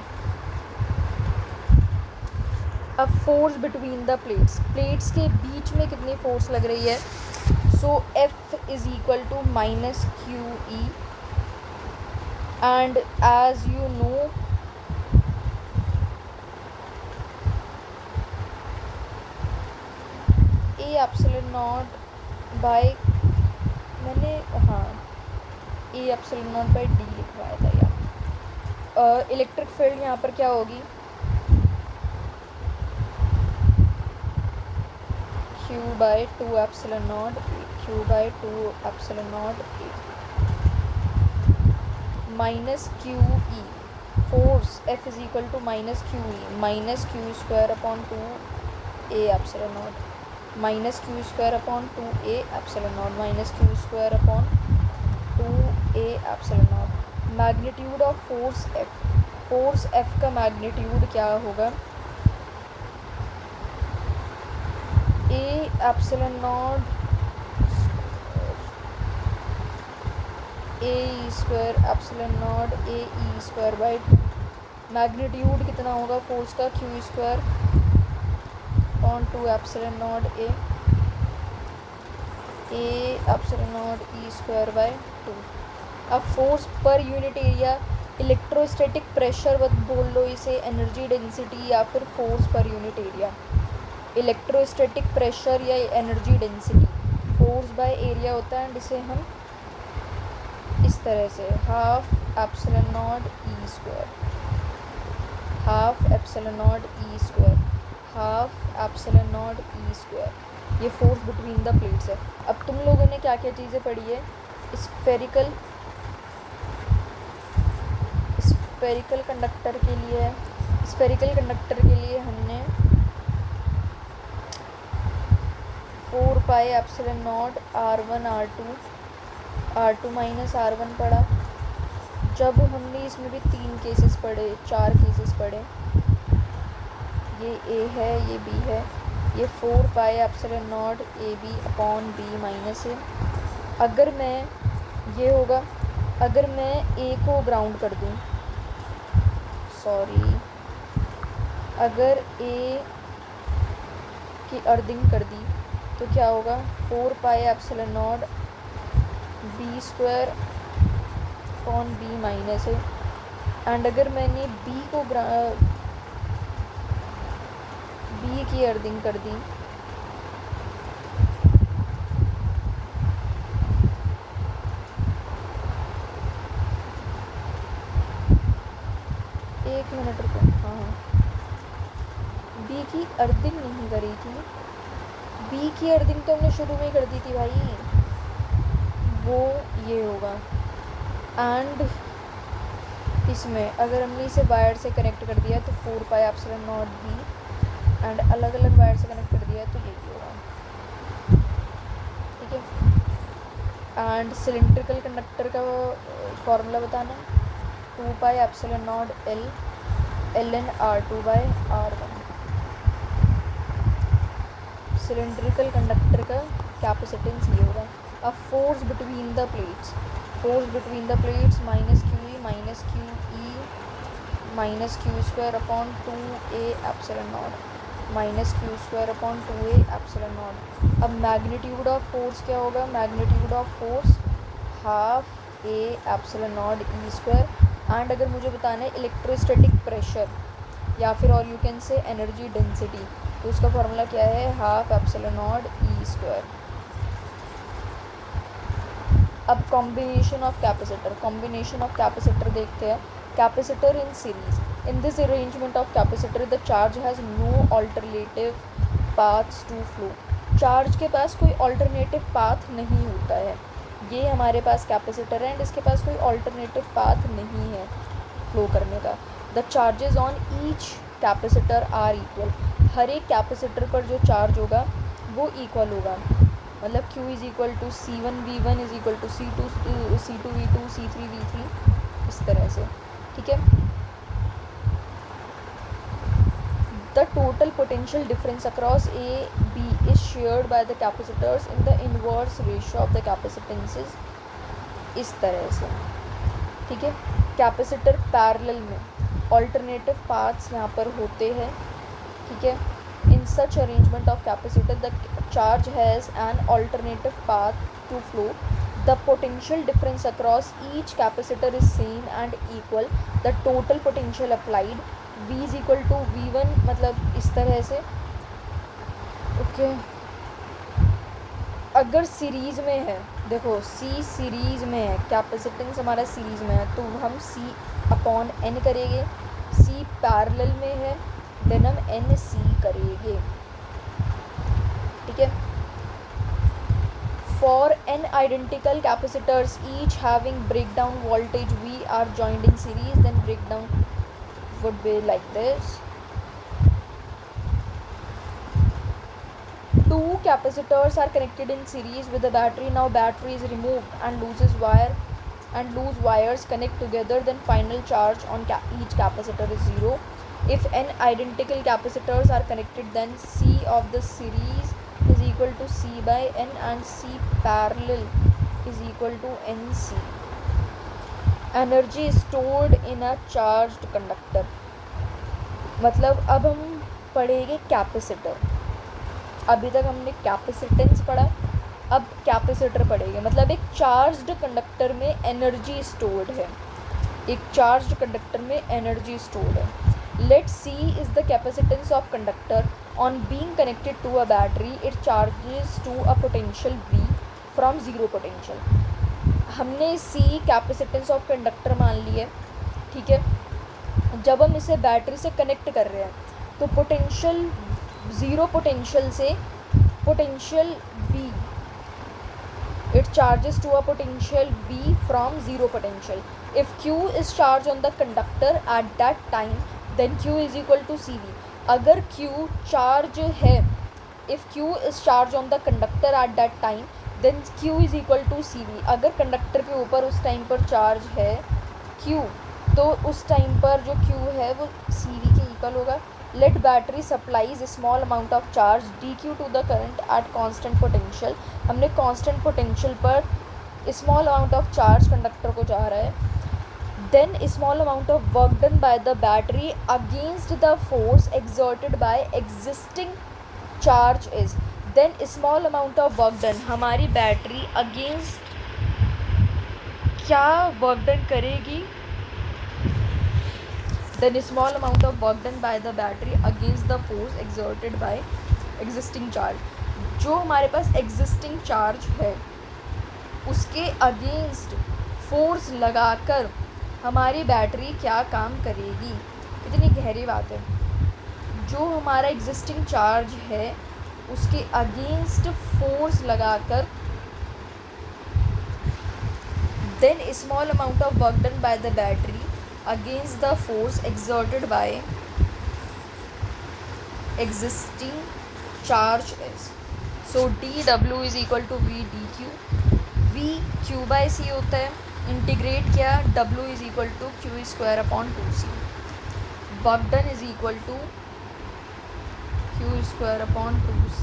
अब फोर्स बिटवीन द प्लेट्स के बीच में कितनी फोर्स लग रही है, so F is equal to -QE, and as you know A/0 by, मैंने A/0 D लिखवाया था यार। इलेक्ट्रिक फील्ड यहाँ पर क्या होगी, Q by two epsilon naught Q by two epsilon naught minus Q E force F is equal to minus Q E minus Q square upon two A epsilon naught minus Q square upon two A epsilon naught minus Q square upon two A epsilon naught. Magnitude of force F का मैग्नीट्यूड क्या होगा? A epsilon naught A square epsilon naught A E square by two. Magnitude कितना होगा फोर्स का? Q square on two epsilon naught A epsilon naught E square by two. अब force per unit area, electrostatic pressure मत बोल लो इसे, एनर्जी डेंसिटी या फिर force per unit area. Electrostatic pressure या energy density force by area होता है, जिसे हम इस तरह से half epsilon naught E square half epsilon naught E square half epsilon naught E square, ये फोर्स बिटवीन द प्लेट्स है। अब तुम लोगों ने क्या क्या चीज़ें पढ़ी है? स्फेरिकल कंडक्टर के लिए हमने 4 pi epsilon not R1 minus R1 पढ़ा। जब हमने इसमें भी 4 केसेस पढ़े, ये A है, ये B है, ये 4 pi epsilon not AB upon B minus है। अगर मैं A को ग्राउंड कर दूँ, अगर A की अर्थिंग कर दी तो क्या होगा? 4 pi epsilon not B square upon B minus है। एंड अगर मैंने B की अर्थिंग कर दी, एक मिनट रुको, हाँ, B की अर्थिंग नहीं करी थी। B की अर्थिंग तो हमने शुरू में ही कर दी थी भाई, वो ये होगा। एंड इसमें अगर हमने इसे वायर से कनेक्ट कर दिया तो 4 pi epsilon not B, and अलग अलग वायर से कनेक्ट कर दिया तो यही होगा, ठीक है। एंड सिलेंड्रिकल कंडक्टर का फॉर्मूला बताना, 2 pi epsilon not ln R2 by R1। Cylindrical conductor का कैपेसिटेंस ये होगा। अब force between the plates minus Q E minus Q square upon 2a epsilon naught minus Q square upon 2a epsilon naught. अब मैग्नीट्यूड ऑफ फोर्स क्या होगा? Magnitude of force half a epsilon naught E square. And अगर मुझे बताना है इलेक्ट्रोस्टैटिक प्रेशर या फिर और you can say energy density, तो उसका फॉर्मूला क्या है? Half epsilon naught E square. अब कॉम्बिनेशन ऑफ कैपेसिटर देखते हैं। Capacitor in series, in this arrangement of capacitor the charge has no alternative paths to flow. Charge के पास कोई ऑल्टरनेटिव पाथ नहीं होता है। ये हमारे पास कैपेसिटर है एंड इसके पास कोई ऑल्टरनेटिव पाथ नहीं है फ्लो करने का। The charges on each capacitor are equal, हर एक कैपेसिटर पर जो चार्ज होगा वो इक्वल होगा, मतलब Q is equal to C1V1 is equal to C2V2 C3V3, इस तरह से, ठीक है। The total potential difference across A B is shared by the capacitors in the inverse ratio of the capacitances, इस तरह से, ठीक है। कैपेसिटर पैरेलल में ऑल्टरनेटिव पाथ्स यहाँ पर होते हैं, ठीक है। In such arrangement of capacitor the charge has an alternative path to flow, the potential difference across each capacitor is same and equal, the total potential applied V is equal to V1, मतलब इस तरह से, ओके। अगर सीरीज़ में है, देखो C सीरीज़ में है, कैपेसिटेंस हमारा सीरीज़ में है, तो हम C अपॉन N करेंगे। C पैरेलल में है देन हम NC करेंगे, ठीक है। For n identical capacitors each having breakdown voltage V are joined in series, then breakdown would be like this. Two capacitors are connected in series with a battery. Now battery is removed and loose wires connect together, then final charge on each capacitor is 0. If n identical capacitors are connected, then C of the series is equal to C by n and C parallel is equal to NC. Energy stored in a charged conductor. मतलब अब हम पढ़ेंगे कैपेसिटर। अभी तक हमने कैपेसिटेंस पढ़ा, अब कैपेसिटर पढ़ेंगे। मतलब एक चार्ज्ड कंडक्टर में एनर्जी स्टोर्ड है, एक चार्ज्ड कंडक्टर में एनर्जी स्टोर्ड है। Let C is the capacitance of conductor. On being connected to a battery, it charges to a potential V from zero potential. हमने C कैपेसिटेंस ऑफ कंडक्टर मान ली है, ठीक है। जब हम इसे बैटरी से कनेक्ट कर रहे हैं तो पोटेंशियल ज़ीरो पोटेंशियल से potential V, it charges to a potential V from zero potential. If Q is charged on the conductor at that time, then Q is equal to CV. अगर Q चार्ज है, if Q is charged on the conductor at that time, then Q is equal to CV. अगर कंडक्टर के ऊपर उस टाइम पर चार्ज है Q, तो उस टाइम पर जो Q है वो CV के इक्वल होगा। Let battery supplies a small amount of charge dq to the current at constant potential. हमने constant potential पर small amount of charge conductor को जा रहा है। Then a small amount of work done by the battery against the force exerted by existing charge is. Then a small amount of work done, हमारी बैटरी against क्या work done करेगी? Then a small amount of work done by the battery against the force exerted by existing charge. जो हमारे पास existing charge है उसके against force लगाकर हमारी बैटरी क्या काम करेगी। कितनी गहरी बात है। जो हमारा एग्जिस्टिंग चार्ज है उसके अगेंस्ट फोर्स लगाकर, then small amount of work done by the battery against the force exerted by existing charge is. So D W is equal to V D Q. V Q by C होता है, इंटीग्रेट किया, W is equal to Q square upon 2C। Work done is equal to Q square upon 2C।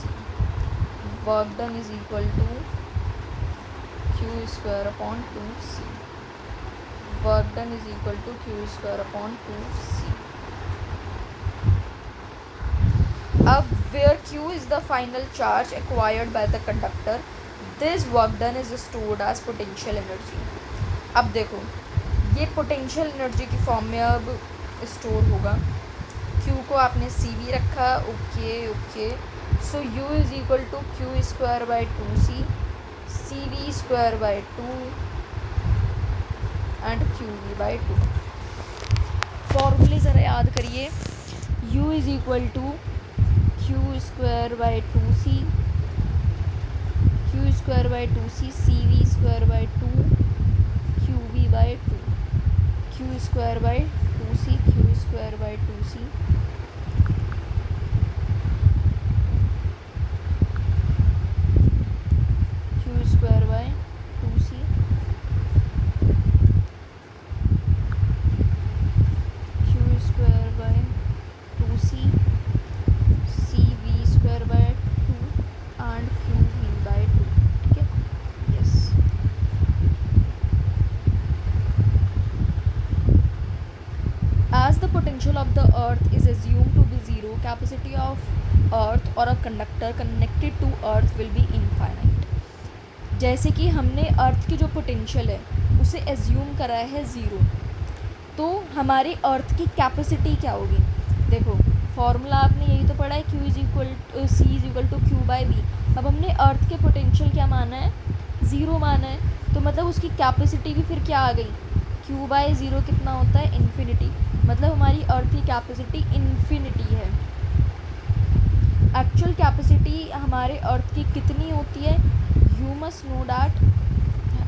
Work done is equal to Q square upon 2C। Work done is equal to Q square upon 2C। अब where Q is the final charge acquired by the conductor, this work done is stored as potential energy. अब देखो ये पोटेंशियल एनर्जी की फॉर्म में अब स्टोर होगा। Q को आपने CV रखा, okay. So U is equal to Q square by 2C, CV square by 2 and QV by 2। फॉर्मूले ज़रा याद करिए। U is equal to Q square by 2C, Q square by 2C, CV square by 2, QV by 2, Q square by 2C, Q square by 2C, Q square by 2C, Q square by 2C, CV square by 2 and QV by 2। ठीक है, yes. As the potential of the earth is assumed to be zero, capacity of earth or a conductor connected to earth will be infinite. जैसे कि हमने अर्थ की जो पोटेंशियल है उसे एज्यूम करा है ज़ीरो, तो हमारी अर्थ की कैपेसिटी क्या होगी। देखो फॉर्मूला आपने यही तो पढ़ा है, Q is equal C is equal to Q by B. अब हमने अर्थ के पोटेंशियल क्या माना है, ज़ीरो माना है, तो मतलब उसकी कैपेसिटी भी फिर क्या आ गई, Q बाई ज़ीरो कितना होता है, इन्फिनिटी। मतलब हमारी अर्थ की कैपेसिटी इन्फिनिटी है। एक्चुअल कैपेसिटी हमारे अर्थ की कितनी होती है? यू मस्ट नो डैट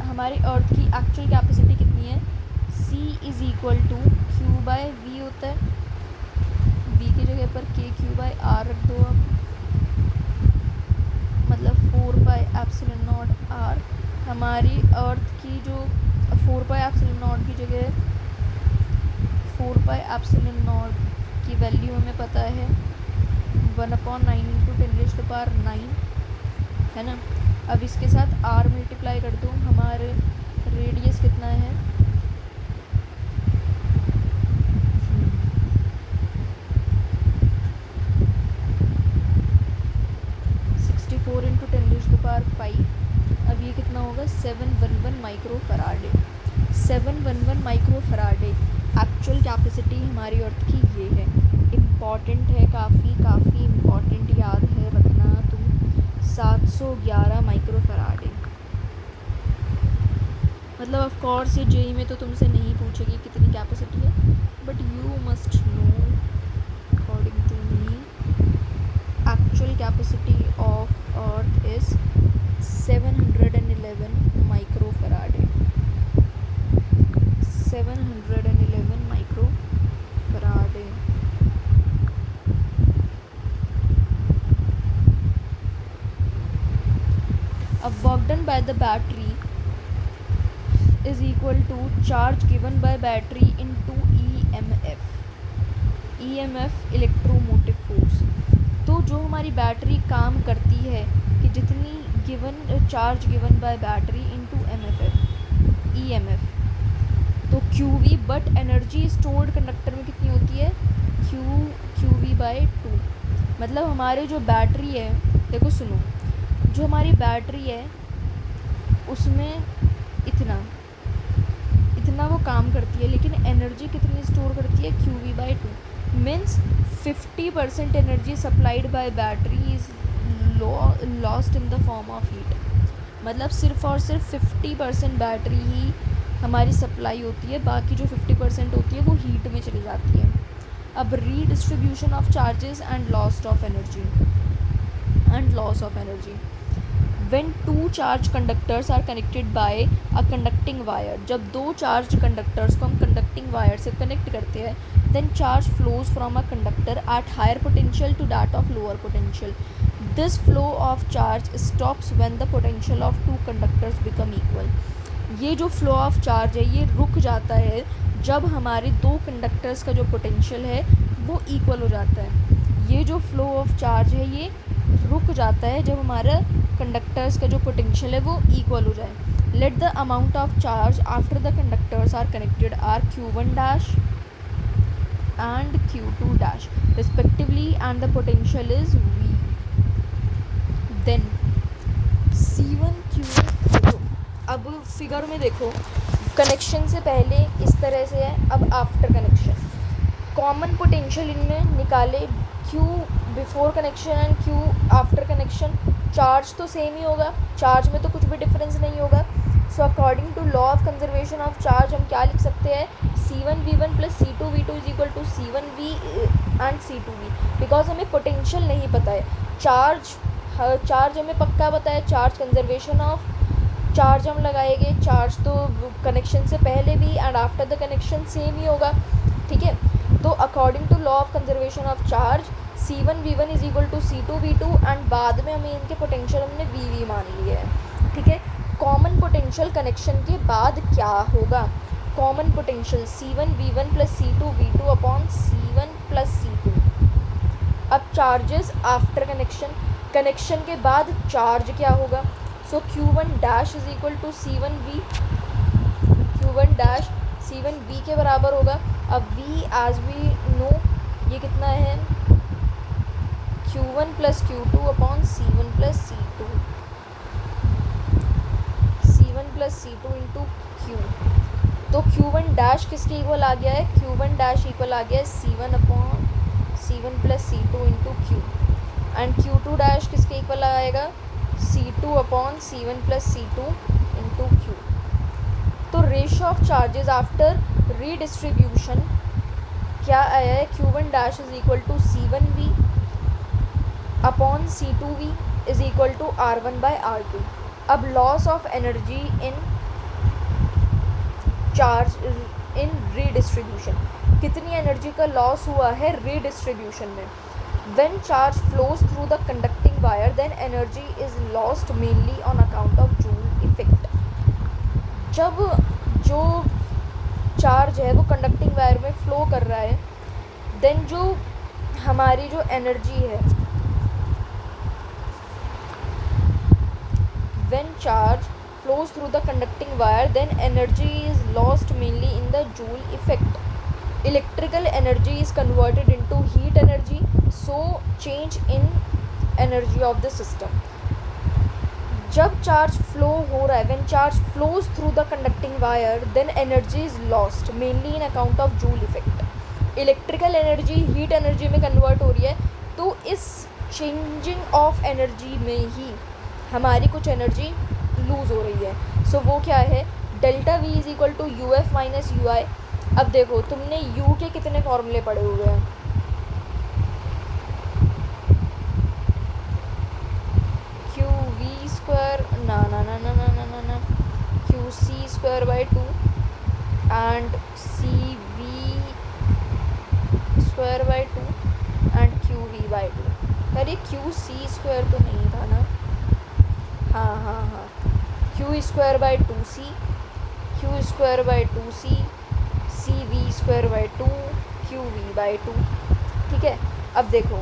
हमारे अर्थ की एक्चुअल कैपेसिटी कितनी है? C is equal to Q by V होता है। v की जगह पर के क्यू बाय आर रख दो आप, मतलब 4 पाई एप्सिलॉन नॉट आर। हमारी अर्थ की जो 4 पाई एप्सिलॉन नॉट की जगह 4 पाई एप्सिलॉन नॉट की वैल्यू हमें पता है 1/9 इंटू 10⁻⁹ है ना। अब इसके साथ r मल्टीप्लाई कर दो, हमारे रेडियस कितना है? 64 इंटू 10⁵। अब ये कितना होगा? 711 micro Faraday. 711 micro Faraday actual capacity हमारी अर्थ की ये है। इम्पॉर्टेंट है, काफ़ी इम्पॉर्टेंट, याद है रखना तुम। 711 माइक्रो फराडे। मतलब ऑफ कोर्स ये जेई में तो तुमसे नहीं पूछेगी कितनी कैपेसिटी है, but you must know according to me actual capacity of earth is 711 microfarad। 711 microfarad। A work done by the battery is equal to charge given by battery into EMF। EMF electromotive force. तो जो हमारी बैटरी काम करती है कि जितनी given charge given by battery into EMF, तो QV, but energy stored conductor में कितनी होती है? QV by 2। मतलब हमारे जो बैटरी है, देखो सुनो, जो हमारी बैटरी है उसमें इतना वो काम करती है, लेकिन एनर्जी कितनी स्टोर करती है? QV by 2। Means 50% energy supplied by battery is lost in the form of heat. मतलब सिर्फ और सिर्फ 50% बैटरी ही हमारी सप्लाई होती है, बाकी जो 50% होती है वो हीट में चली जाती है। अब redistribution of charges and loss of energy. When two charge conductors are connected by a conducting wire, जब दो चार्ज कंडक्टर्स को हम कंडक्टिंग वायर से कनेक्ट करते हैं, then charge flows from a conductor at higher potential to that of lower potential. This flow of charge stops when the potential of two conductors become equal. ये जो फ्लो ऑफ चार्ज है ये रुक जाता है जब हमारे दो कंडक्टर्स का जो पोटेंशियल है वो इक्वल हो जाता है। ये जो फ्लो ऑफ चार्ज है ये रुक जाता है जब हमारा कंडक्टर्स का जो पोटेंशियल है वो इक्वल हो जाए। Let the amount of charge after the conductors are connected are Q1 dash and Q2 dash respectively and the potential is V। Then C1 Q1। अब फिगर में देखो, कनेक्शन से पहले इस तरह से है, अब आफ्टर कनेक्शन कॉमन पोटेंशियल इनमें निकाले, Q before connection and Q after connection. Charge तो सेम ही होगा, चार्ज में तो कुछ भी डिफरेंस नहीं होगा। So according to law of conservation of charge हम क्या लिख सकते हैं? C1V1 plus C2V2 is equal to C1V and C2V। Because हमें पोटेंशियल नहीं पता है, चार्ज हमें पक्का पता है, चार्ज कंजर्वेशन ऑफ चार्ज हम लगाएंगे, चार्ज तो कनेक्शन से पहले भी and after the connection same ही होगा, ठीक है। तो according to law of conservation of charge C1V1 is equal to C2V2 and बाद में हमें इनके पोटेंशियल हमने VV मान लिए है, ठीक है। कॉमन पोटेंशियल कनेक्शन के बाद क्या होगा? Common potential C1V1 plus C2V2 upon C1 plus C2। अब चार्जेस आफ्टर कनेक्शन के बाद चार्ज क्या होगा? So Q1 dash is equal to C1V, Q1 dash C1V के बराबर होगा। अब V एज वी नो ये कितना है? Q1 plus Q2 upon C1 plus C2, C1 plus C2 into Q। तो Q1 डैश किसके इक्वल आ गया है? Q1 डैश इक्वल आ गया है C1 upon C1 plus C2 into Q and Q2 dash किसके इक्वल आएगा? C2 upon C1 plus C2 into Q। तो ratio of charges after redistribution क्या आया है? Q1 dash is equal to C1V upon C2V is equal to R1/R2। अब loss of energy in charge in redistribution, कितनी एनर्जी का लॉस हुआ है रीडिस्ट्रीब्यूशन में। When charge flows through the conducting wire then energy is lost mainly on account of joule effect. जब जो चार्ज है वो कंडक्टिंग वायर में फ्लो कर रहा है, देन जो हमारी जो एनर्जी है, when charge flows through the conducting wire then energy is lost mainly in the Joule effect. Electrical energy is converted into heat energy, so change in energy of the system. जब चार्ज फ्लो हो रहा है, when charge flows through the conducting wire then energy is lost mainly in account of Joule effect. Electrical energy heat energy में कन्वर्ट हो रही है, तो इस चेंजिंग ऑफ एनर्जी में ही हमारी कुछ एनर्जी लूज़ हो रही है। सो वो क्या है, delta V is equal to U F minus U I. अब देखो तुमने यू के कितने फॉर्मूले पढ़े हुए हैं, क्यू वी स्क्वायर ना ना ना ना ना ना ना ना Q C square by two and C V square by two and Q V by two. अरे क्यू सी स्क्वायर तो नहीं था ना, हाँ Q square by two C, Q square by two C, C V square by two, Q V by two. ठीक है, अब देखो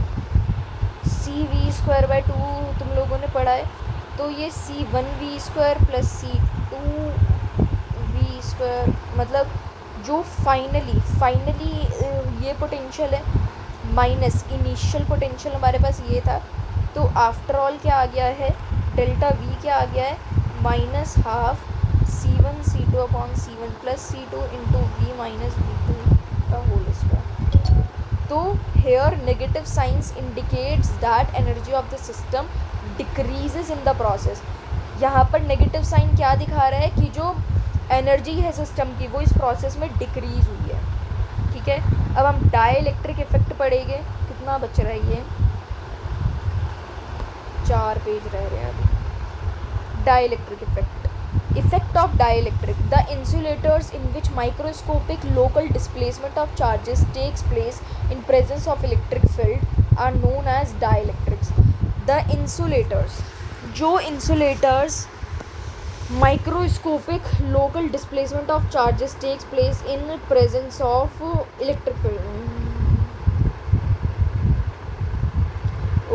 C V square by two तुम लोगों ने पढ़ा है, तो ये C one V square plus C to we square, मतलब जो फाइनली ये पोटेंशियल है माइनस इनिशियल पोटेंशियल हमारे पास ये था, तो आफ्टर ऑल क्या आ गया है, डेल्टा वी क्या आ गया है, minus half C1 C2 upon C1 plus C2 into V minus V2 का होल स्क्वायर। तो here negative signs indicates that energy of the system decreases in the process. यहाँ पर नेगेटिव साइन क्या दिखा रहा है कि जो एनर्जी है सिस्टम की वो इस प्रोसेस में डिक्रीज हुई है। ठीक है, अब हम डाइलेक्ट्रिक इफेक्ट पढ़ेंगे। कितना बच रहा है, ये 4 पेज रह रहे हैं अभी। Dielectric effect of dielectric, the insulators in which microscopic local displacement of charges takes place in presence of electric field are known as dielectrics. The insulators, जो insulators microscopic local displacement of charges takes place in presence of electric field.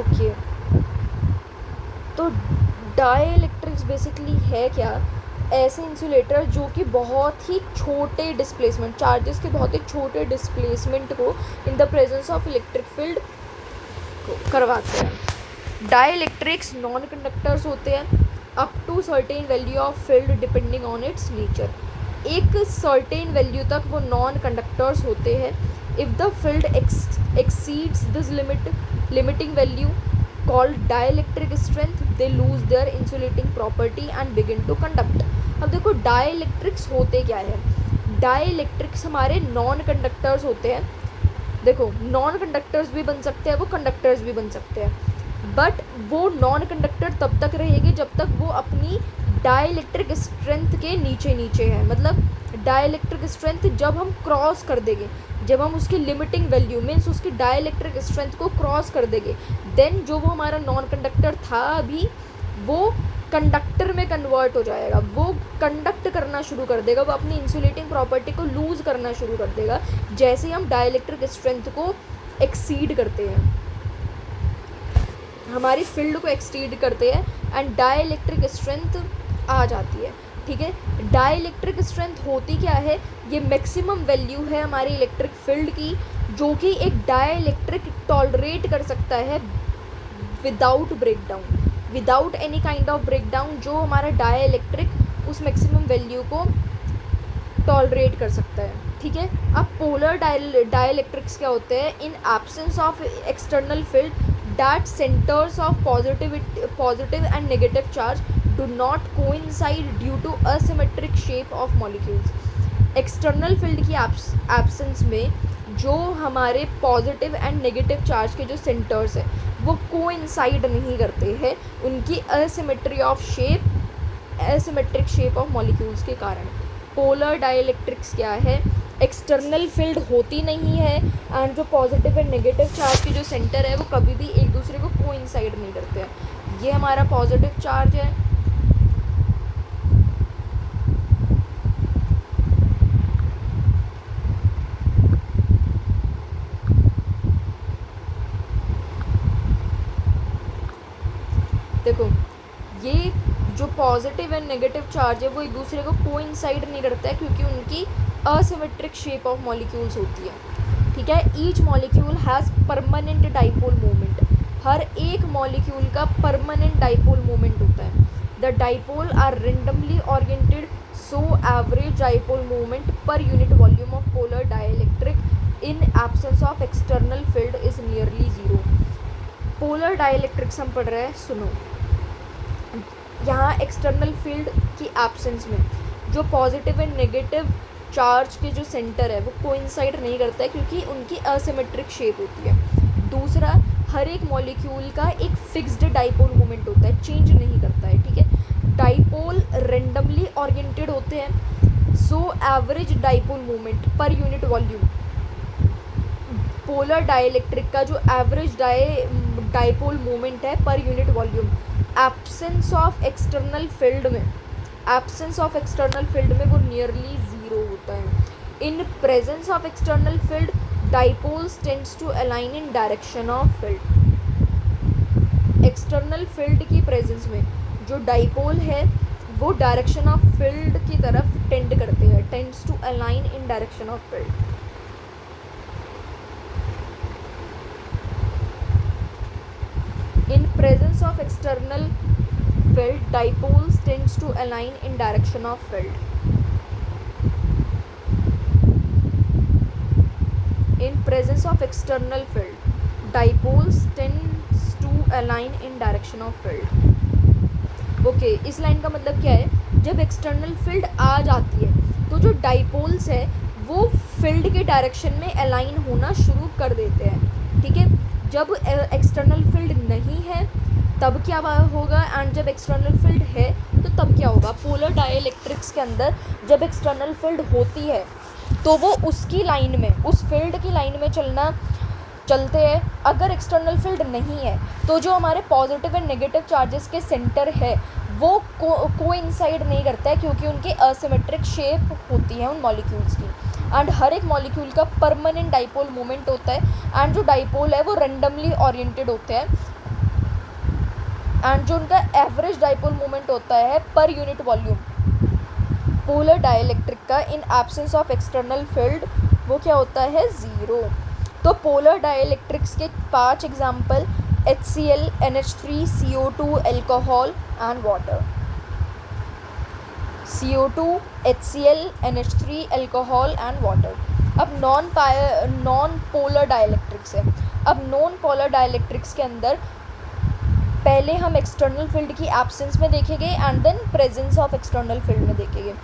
Okay, तो डाइलेक्ट्रिक्स बेसिकली है क्या, ऐसे इंसुलेटर जो कि बहुत ही छोटे डिस्प्लेसमेंट चार्जेस के बहुत ही छोटे डिस्प्लेसमेंट को in the presence of electric field करवाते हैं। डाइलेक्ट्रिक्स नॉन कंडक्टर्स होते हैं up to certain value of field depending on its nature. एक सर्टेन वैल्यू तक वो नॉन कंडक्टर्स होते हैं। If the field exceeds this limiting value called dielectric strength they lose their insulating property and begin to conduct। अब देखो डाइलेक्ट्रिक्स होते क्या है, डाइलेक्ट्रिक्स हमारे नॉन कंडक्टर्स होते हैं। देखो नॉन कंडक्टर्स भी बन सकते हैं, वो कंडक्टर्स भी बन सकते हैं, बट वो नॉन कंडक्टर तब तक रहेंगे जब तक वो अपनी डाइलेक्ट्रिक स्ट्रेंथ के नीचे है। मतलब डाइलेक्ट्रिक स्ट्रेंथ जब हम क्रॉस कर देंगे, जब हम उसकी लिमिटिंग वैल्यू मीन्स उसकी डाइलेक्ट्रिक स्ट्रेंथ को क्रॉस कर देंगे, देन जो वो हमारा नॉन कंडक्टर था अभी वो कंडक्टर में कन्वर्ट हो जाएगा, वो कंडक्ट करना शुरू कर देगा, वो अपनी इंसुलेटिंग प्रॉपर्टी को लूज़ करना शुरू कर देगा जैसे ही हम डाइलेक्ट्रिक स्ट्रेंथ को एक्सीड करते हैं, हमारी फील्ड को एक्सीड करते हैं एंड डाइलेक्ट्रिक स्ट्रेंथ आ जाती है। ठीक है, डाइलेक्ट्रिक स्ट्रेंथ होती क्या है, ये मैक्सिमम वैल्यू है हमारी इलेक्ट्रिक फील्ड की जो कि एक डाइलेक्ट्रिक टॉलरेट कर सकता है without breakdown, without any kind of breakdown. जो हमारा डाइलेक्ट्रिक उस मैक्सिमम वैल्यू को टॉलरेट कर सकता है। ठीक है, अब पोलर डाइलेक्ट्रिक्स क्या होते हैं, इन absence of external field that centers of positive and negative charge do not coincide due to asymmetric shape of molecules। External field की एब्सेंस में जो हमारे पॉजिटिव एंड नेगेटिव चार्ज के जो सेंटर्स हैं वो कोइंसाइड नहीं करते हैं उनकी एसिमेट्रिक शेप ऑफ मॉलिक्यूल्स के कारण। पोलर डाइलेक्ट्रिक्स क्या है, एक्सटर्नल फील्ड होती नहीं है एंड जो पॉजिटिव एंड नेगेटिव चार्ज के जो सेंटर है वो कभी भी एक दूसरे को कोइंसाइड नहीं करते हैं। ये हमारा पॉजिटिव चार्ज है, देखो ये जो पॉजिटिव एंड नेगेटिव चार्ज है वो एक दूसरे को कोइंसाइड नहीं करता है क्योंकि उनकी असिमेट्रिक शेप ऑफ मॉलिक्यूल्स होती है। ठीक है, each molecule has permanent dipole moment, हर एक मॉलिक्यूल का परमानेंट डाइपोल मोमेंट होता है। The dipole are randomly oriented, so average dipole moment per unit volume of polar dielectric in absence of external field is nearly zero. Polar dielectrics हम पढ़ रहे हैं, सुनो, यहाँ एक्सटर्नल फील्ड की एब्सेंस में जो पॉजिटिव एंड नेगेटिव चार्ज के जो सेंटर है वो कोइंसाइड नहीं करता है क्योंकि उनकी असिमेट्रिक शेप होती है। दूसरा, हर एक मॉलिक्यूल का एक फिक्स्ड डाइपोल मोमेंट होता है, चेंज नहीं करता है। ठीक है, डाइपोल रेंडमली ओरिएंटेड होते हैं, so average dipole moment per unit volume, polar dielectric का जो एवरेज डाइपोल मोमेंट है per unit volume absence of external field में वो नियरली ज़ीरो होता है। In presence of external field dipoles tends to align in direction of field. External field की प्रेजेंस में जो डाइपोल है वो डायरेक्शन ऑफ फील्ड की तरफ टेंड करते हैं, tends to align in direction of field. In presence of external field, dipoles tends to align in direction of field. In presence of external field, dipoles tends to align in direction of field. Okay, इस लाइन का मतलब क्या है, जब एक्सटर्नल फील्ड आ जाती है तो जो डाइपोल्स है वो फील्ड के डायरेक्शन में अलाइन होना शुरू कर देते हैं। ठीक है, जब एक्सटर्नल फील्ड नहीं है तब क्या होगा एंड जब एक्सटर्नल फील्ड है तो तब क्या होगा। पोलर डाइलेक्ट्रिक्स के अंदर जब एक्सटर्नल फील्ड होती है तो वो उसकी लाइन में, उस फील्ड की लाइन में चलते हैं। अगर एक्सटर्नल फील्ड नहीं है तो जो हमारे पॉजिटिव एंड नेगेटिव चार्जेस के सेंटर है वो कोइंसाइड नहीं करता है क्योंकि उनकी असिमेट्रिक शेप होती है उन मॉलिक्यूल्स की। एंड हर एक मॉलिक्यूल का परमानेंट डाइपोल मोमेंट होता है एंड जो डाइपोल है वो रेंडमली ओरिएंटेड होते हैं एंड जो उनका एवरेज डाइपोल मोमेंट होता है per unit volume polar dielectric का इन एब्सेंस ऑफ एक्सटर्नल फील्ड वो क्या होता है, ज़ीरो। तो पोलर डाइलेक्ट्रिक्स के 5 example HCl, NH3, CO2, alcohol and water. CO2, HCl, NH3, alcohol and water. अब नॉन पोलर डाइलेक्ट्रिक्स है। अब नॉन पोलर डाइलेक्ट्रिक्स के अंदर पहले हम एक्सटर्नल फील्ड की एब्सेंस में देखेंगे and then presence of external field में देखेंगे।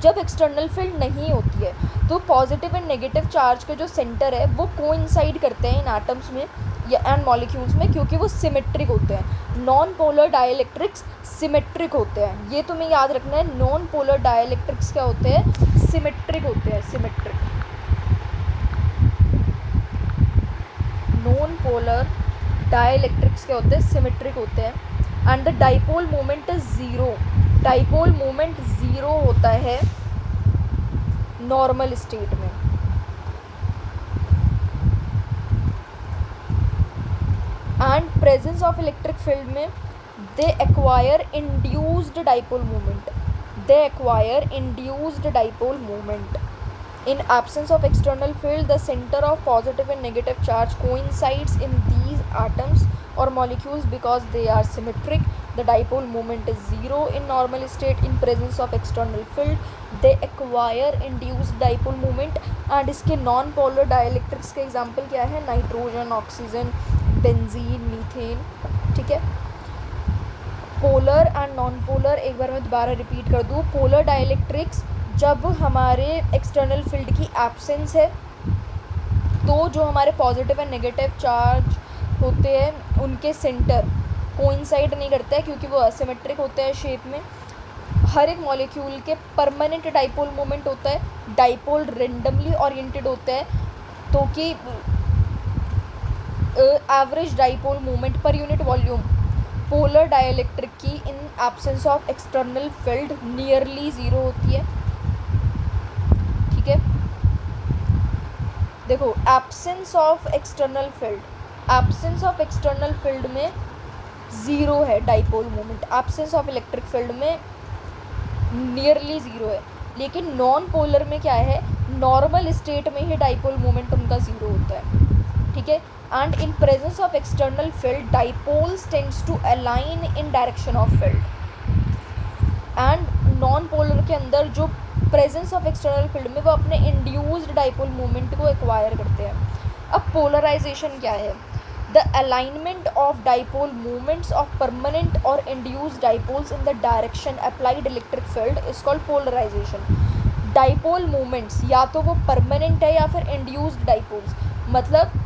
जब एक्सटर्नल फील्ड नहीं होती है तो पॉजिटिव एंड नेगेटिव चार्ज के जो सेंटर है वो कोइंसाइड करते हैं इन एटम्स में या एंड मॉलिक्यूल्स में क्योंकि वो सिमेट्रिक होते हैं। नॉन पोलर डाइलेक्ट्रिक्स सिमेट्रिक होते हैं, ये तुम्हें याद रखना है। नॉन पोलर डाइलेक्ट्रिक्स क्या होते हैं, सिमेट्रिक होते हैं, सिमेट्रिक। नॉन पोलर डाइलेक्ट्रिक्स क्या होते हैं, सिमेट्रिक होते हैं and the dipole moment is zero. Dipole moment zero होता है नॉर्मल स्टेट में। And presence of electric field में they acquire induced dipole moment. In absence of external field, the center of positive and negative charge coincides in these atoms or molecules because they are symmetric. The dipole moment is zero in normal state. In presence of external field, they acquire induced dipole moment. And इसके non polar dielectrics के example क्या है, नाइट्रोजन, ऑक्सीजन, बेंजीन, मीथेन। ठीक है, पोलर एंड नॉन पोलर एक बार मैं दोबारा रिपीट कर दूँ। पोलर डाइलेक्ट्रिक्स जब हमारे एक्सटर्नल फील्ड की एब्सेंस है तो जो हमारे पॉजिटिव एंड नेगेटिव चार्ज होते हैं उनके सेंटर कोइंसाइड नहीं करता है क्योंकि वो असिमेट्रिक होते हैं शेप में। हर एक मॉलिक्यूल के परमानेंट डाइपोल मोमेंट होता है, डाइपोल रेंडमली ओरिएंटेड होता है, तो कि average dipole moment per unit volume polar dielectric की in absence of external field nearly zero होती है। ठीक है, देखो एब्सेंस ऑफ एक्सटर्नल फील्ड में ज़ीरो है dipole moment, absence of electric field में नियरली ज़ीरो है। लेकिन नॉन पोलर में क्या है, नॉर्मल स्टेट में ही डाइपोल मोमेंट उनका ज़ीरो होता है। ठीक है, and in presence of external field dipoles tends to align in direction of field and non polar के अंदर जो presence of external field में वो अपने induced dipole moment को acquire करते हैं। अब polarization क्या है, the alignment of dipole moments of permanent or induced dipoles in the direction applied electric field is called polarization। dipole moments या तो वो permanent है या फिर induced dipoles, मतलब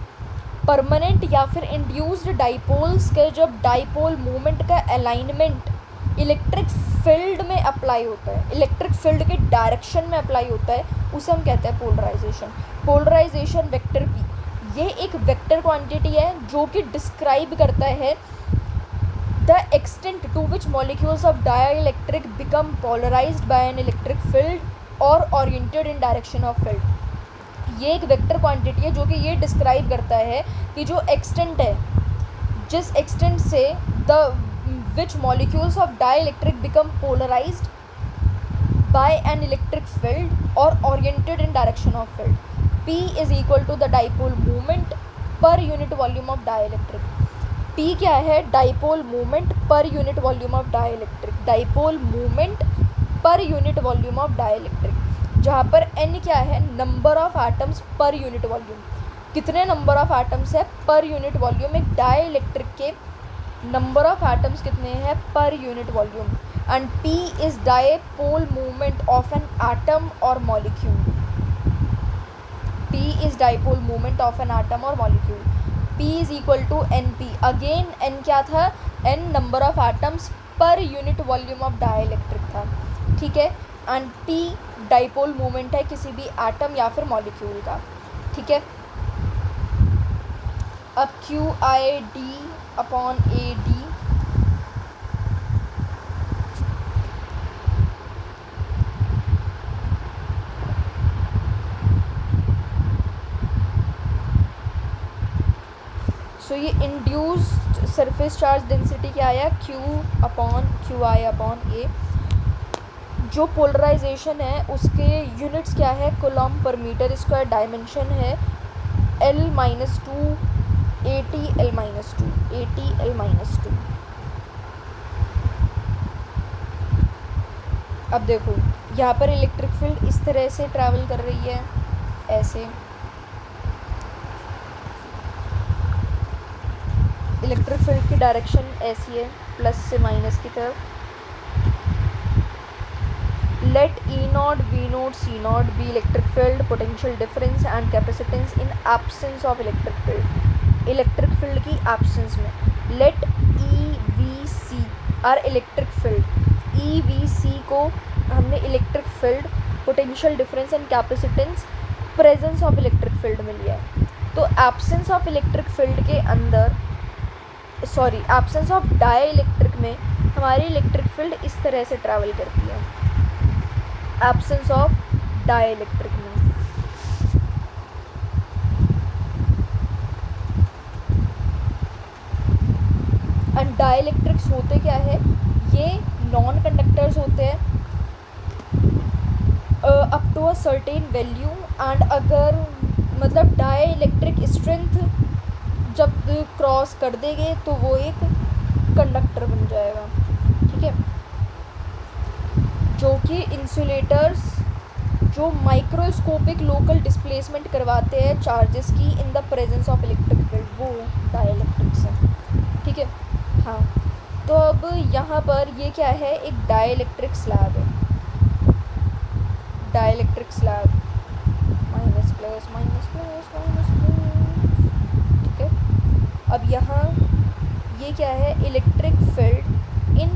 परमानेंट या फिर इंड्यूस्ड डाइपोल्स के जब डाइपोल मोमेंट का अलाइनमेंट इलेक्ट्रिक फील्ड में अप्लाई होता है, इलेक्ट्रिक फील्ड के डायरेक्शन में अप्लाई होता है, उसे हम कहते हैं पोलराइजेशन। पोलराइजेशन वेक्टर पी ये एक वेक्टर क्वांटिटी है जो कि डिस्क्राइब करता है the extent to which molecules of dielectric become polarised by an electric field और oriented in direction of field. ये एक वेक्टर क्वांटिटी है जो कि ये डिस्क्राइब करता है कि जो एक्सटेंट है, जिस एक्सटेंट से the which molecules of dielectric become polarised by an electric field और oriented in direction of field. P is equal to the dipole moment per unit volume of dielectric. P क्या है, dipole moment per unit volume of dielectric, dipole moment per unit volume of dielectric, जहाँ पर n क्या है, number of atoms per unit volume. कितने नंबर ऑफ एटम्स है पर यूनिट वॉल्यूम, एक डाइलेक्ट्रिक के नंबर ऑफ एटम्स कितने हैं per unit volume. And p is dipole moment of an atom और molecule. p is dipole moment of an atom और molecule. p is equal to np, again n क्या था, n number of atoms per unit volume of dielectric था। ठीक है, एंड p डाइपोल मोमेंट है किसी भी एटम या फिर मॉलिक्यूल का। ठीक है, अब QID अपॉन AD सो ये इंड्यूस्ड सरफेस चार्ज डेंसिटी क्या आया, Q upon QI upon A। जो पोलराइजेशन है उसके यूनिट्स क्या है, coulomb per metre square, dimension है L-2 AT-L-2 AT-L-2। अब देखो यहाँ पर इलेक्ट्रिक फील्ड इस तरह से ट्रैवल कर रही है, ऐसे इलेक्ट्रिक फील्ड की डायरेक्शन ऐसी है, प्लस से माइनस की तरफ। Let E0, V0, C0 be electric field, potential difference and capacitance in absence of electric field। Electric field की एब्सेंस में let EVC are electric field, EVC को हमने electric field, potential difference and capacitance presence of electric field में लिया है। तो एब्सेंस ऑफ इलेक्ट्रिक फील्ड के अंदर, sorry absence of dielectric में हमारी इलेक्ट्रिक फील्ड इस तरह से ट्रैवल करती है, एब्सेंस ऑफ डाइलेक्ट्रिक में। एंड डाइलेक्ट्रिक्स होते क्या है, ये नॉन कंडक्टर्स होते हैं up to a certain value, and अगर मतलब डाइलेक्ट्रिक स्ट्रेंथ जब क्रॉस कर देंगे तो वो एक कंडक्टर बन जाएगा। ठीक है, जो कि इंसुलेटर्स जो माइक्रोस्कोपिक लोकल डिस्प्लेसमेंट करवाते हैं चार्जेस की इन the presence of electric field, वो डाइलेक्ट्रिक्स है। ठीक है, हाँ तो अब यहाँ पर ये क्या है, एक डाइलेक्ट्रिक स्लैब है, dielectric slab minus plus minus plus minus plus. ठीक है, अब यहाँ ये क्या है, electric field in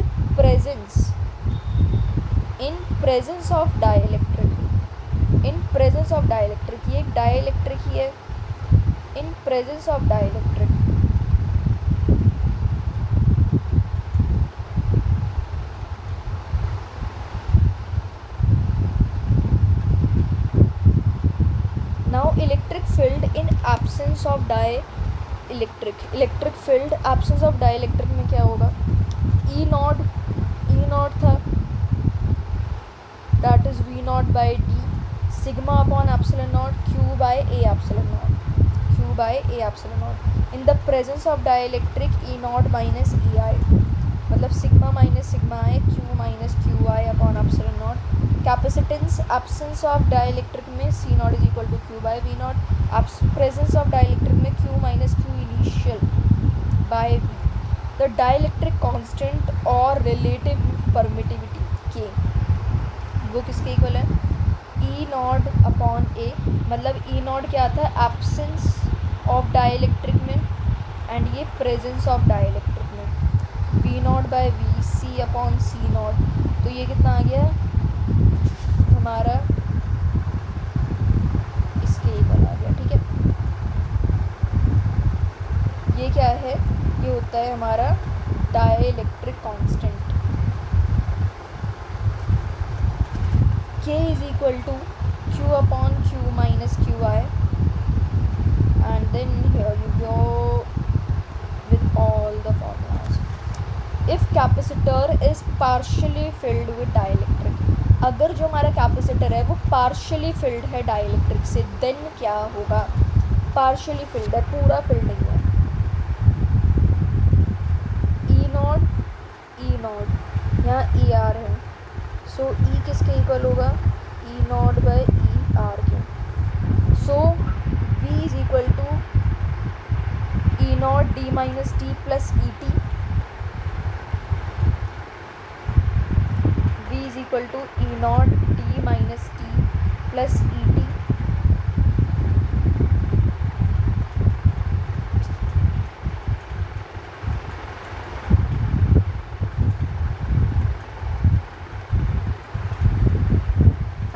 presence of dielectric, in presence of dielectric, ये एक डाइलेक्ट्रिक ही है, in presence of dielectric. Now electric field in absence of dielectric, electric field absence of dielectric में क्या होगा, ई नॉट था, that is V naught by D sigma upon epsilon naught Q by A epsilon naught, Q by A epsilon naught. In the presence of dielectric E naught minus E I, मतलब sigma minus sigma I Q minus Q I upon epsilon naught. Capacitance absence of dielectric में C naught is equal to Q by V naught, presence of dielectric में Q minus Q initial by V. The dielectric constant और रिलेटिव परमिटिविटी के, वो किसके इक्वल है, ई नॉट अपॉन ए, मतलब ई नॉट क्या था, एब्सेंस ऑफ डाइलेक्ट्रिक में, एंड ये प्रेजेंस ऑफ डाइलेक्ट्रिक में, V naught by V C upon C naught. तो ये कितना आ गया हमारा, इसके इक्वल आ गया, ठीक है। ये क्या है, ये होता है हमारा dielectric constant, K is equal to Q upon Q minus QI, and then here you go with all the formulas. If capacitor is partially filled with dielectric, अगर जो हमारा कैपेसिटर है वो पार्शली फिल्ड है डाइलेक्ट्रिक से, देन क्या होगा, पार्शली फिल्ड है, पूरा फिल्ड नहीं है, ई नॉट यहाँ ई आर है, सो ई किसके इक्वल होगा, E naught by E R K. So V is equal to E naught D minus T plus E T, V is equal to E naught D minus T plus E T.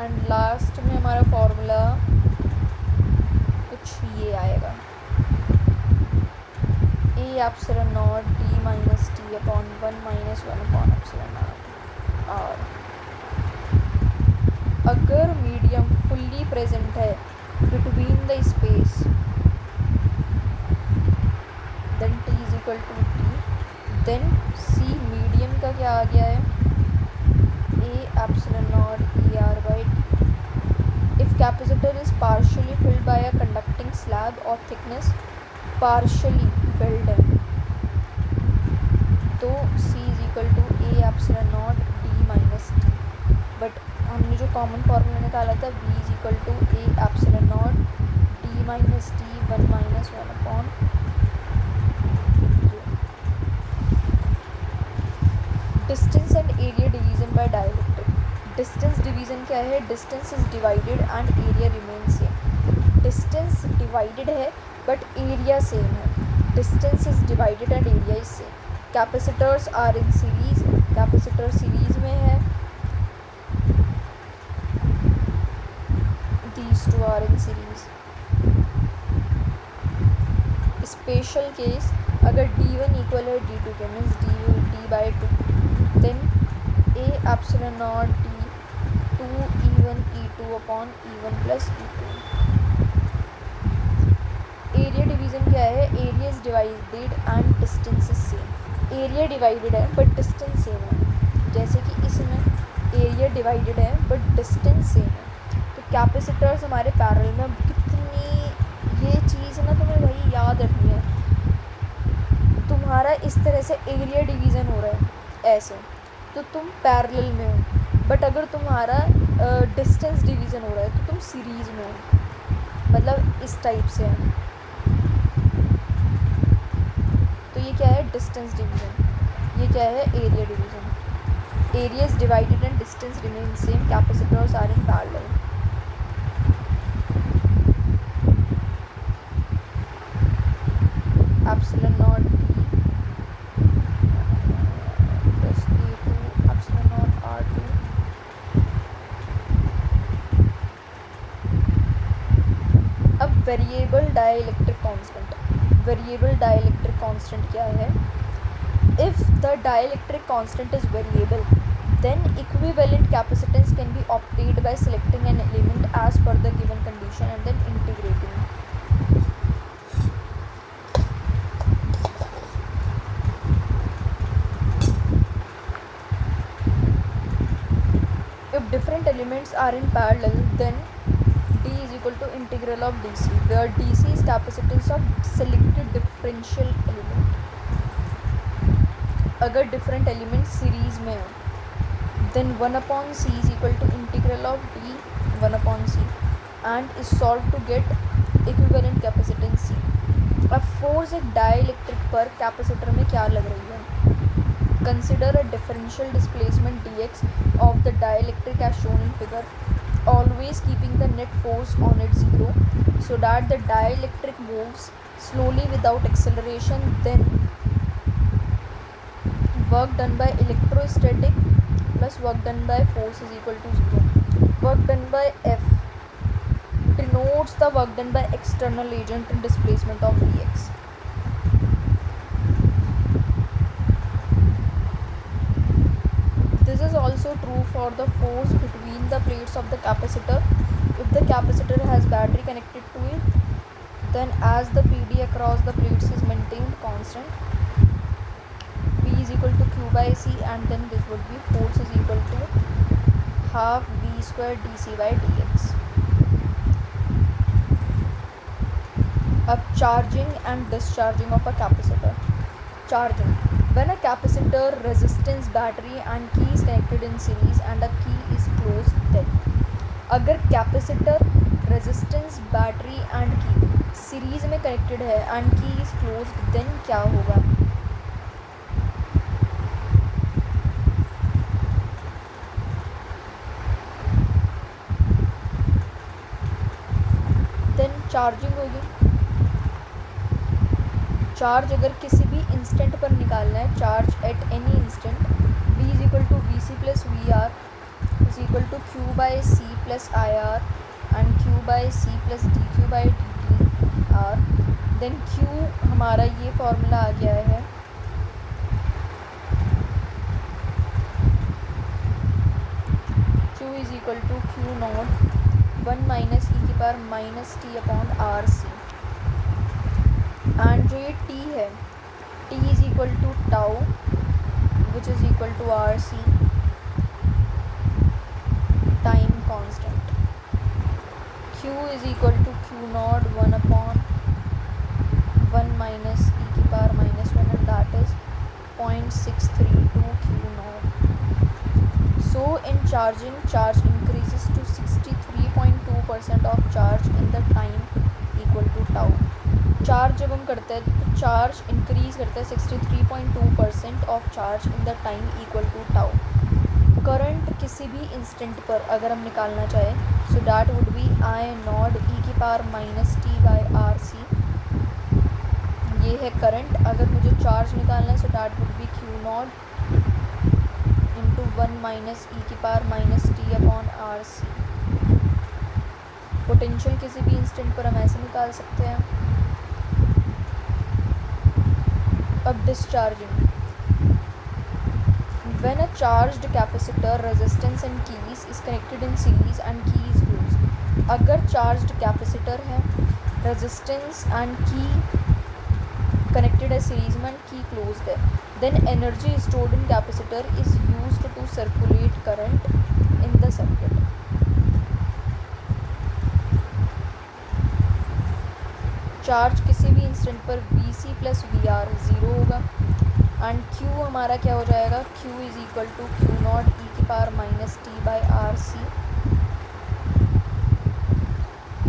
And last में हमारा फॉर्मूला कुछ ये आएगा, A epsilon naught D minus T upon 1 minus 1 upon epsilon naught. और अगर मीडियम फुल्ली प्रेजेंट है between the space, then T is equal to T, then C medium का क्या आ गया है, ए epsilon naught E R by T. If capacitor is partially filled by a conducting slab of thickness partially filled है, तो C is equal to A epsilon naught D minus T, but हमने जो कॉमन फार्मूला निकाला था V is equal to A epsilon naught D minus T 1 minus 1 upon distance and area division by dielectric। Distance division क्या है, distance is divided and area remain same, distance divided है बट एरिया सेम है, distance is divided and area is same. Capacitors are in series, capacitor series में है, these two are in series. Special case अगर D1 इक्वल है D2 के, means D by 2, then A epsilon naught D 2 E1 E2 upon E1 plus E2। Area division क्या है, area is divided and distance is same, area divided है बट डिस्टेंस सेम है, जैसे कि इसमें एरिया डिवाइडेड है बट डिस्टेंस सेम है। तो कैपेसिटर्स हमारे पैरेलल में, कितनी ये चीज़ ना तुम्हें भाई याद रखनी है, तुम्हारा इस तरह से एरिया डिवीज़न हो रहा है ऐसे, तो तुम पैरेलल में हो, बट अगर तुम्हारा डिस्टेंस डिवीज़न हो रहा है तो तुम सीरीज़ में हो, मतलब इस टाइप से है। तो ये क्या है, डिस्टेंस डिवीज़न, ये क्या है, area division. Area is divided and distance remain same, capacitors are in parallel. Epsilon variable dielectric constant, variable dielectric constant क्या है? If the dielectric constant is variable then equivalent capacitance can be obtained by selecting an element as per the given condition and then integrating. If different elements are in parallel, then d is equal to integral of dc, where dc is capacitance of selected differential element. अगर different elements series में हो, then 1 upon c is equal to integral of d 1 upon c and is solved to get equivalent capacitance c. अब फोर्स एक डाइलेक्ट्रिक पर कैपेसिटर में क्या लग रही है? Consider a differential displacement dx of the dielectric as shown in figure, always keeping the net force on it 0 so that the dielectric moves slowly without acceleration. Then work done by electrostatic plus work done by force is equal to 0. Work done by F denotes the work done by external agent and displacement of dx. This is also true for the force between the plates of the capacitor. If the capacitor has battery connected to it, then as the PD across the plates is maintained constant, P is equal to Q by C, and then this would be force is equal to half V square dc by dx. अब charging and discharging of a capacitor. Charging. When a capacitor, resistance, battery and key is connected in series and a key is closed, then अगर capacitor, resistance, battery and key series में connected है and key is closed, then क्या होगा? Then charging होगी. चार्ज अगर किसी भी इंस्टेंट पर निकालना है, charge at any instant, v is equal to V C plus V R is equal to Q by C plus I R and Q by C plus D Q by D T R. Then Q हमारा ये फॉर्मूला आ गया है Q is equal to Q naught 1 minus E की power minus T upon R C. And जो ये t है, t is equal to tau which is equal to R C time constant. q is equal to Q naught 1 upon 1 minus E की power minus 1 and that is 0.632 Q naught. So in charging, charge increases to 63.2% of charge in the time equal to tau. Charge जब हम करते हैं तो चार्ज इंक्रीज करता है 63.2% of charge in the time equal to tau. Current किसी भी इंस्टेंट पर अगर हम निकालना चाहें, so that would be I naught E की power minus T by R C. ये है करंट. अगर मुझे चार्ज निकालना है, so that would be Q naught into 1 minus E की power minus T upon R C. Potential किसी भी इंस्टेंट पर हम ऐसे निकाल सकते हैं. अब discharging. When a charged capacitor, resistance and keys is connected in series and key is closed. अगर charged capacitor है, resistance and key connected है series में and key closed है, then energy stored in capacitor is used to circulate current in the circuit. Charge किसी भी इंस्टेंट पर V C plus V R zero होगा एंड क्यू हमारा क्या हो जाएगा, Q is equal to Q naught E की power minus T by R C.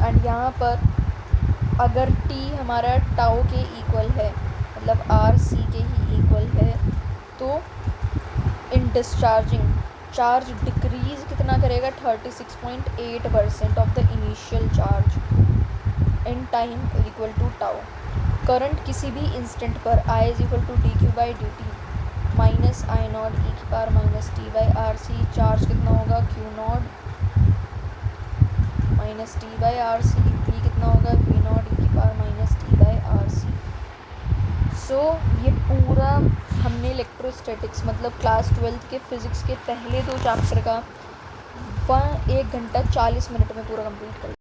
And यहाँ पर अगर टी हमारा टाउ के इक्वल है, मतलब आर सी के ही इक्वल है, तो इन डिस्चार्जिंग चार्ज डिक्रीज़ कितना करेगा, 36.8% of the initial charge in time equal to tau. Current किसी भी इंस्टेंट पर I is equal to D Q by D T minus I naught E की power minus T by R C. Charge कितना होगा, Q naught minus T by R C. V कितना कितना होगा, V0 e⁻t/RC। सो ये पूरा हमने इलेक्ट्रोस्टैटिक्स मतलब क्लास 12th के फिज़िक्स के पहले 2 चैप्टर का 1 घंटा 40 मिनट में पूरा कंप्लीट कर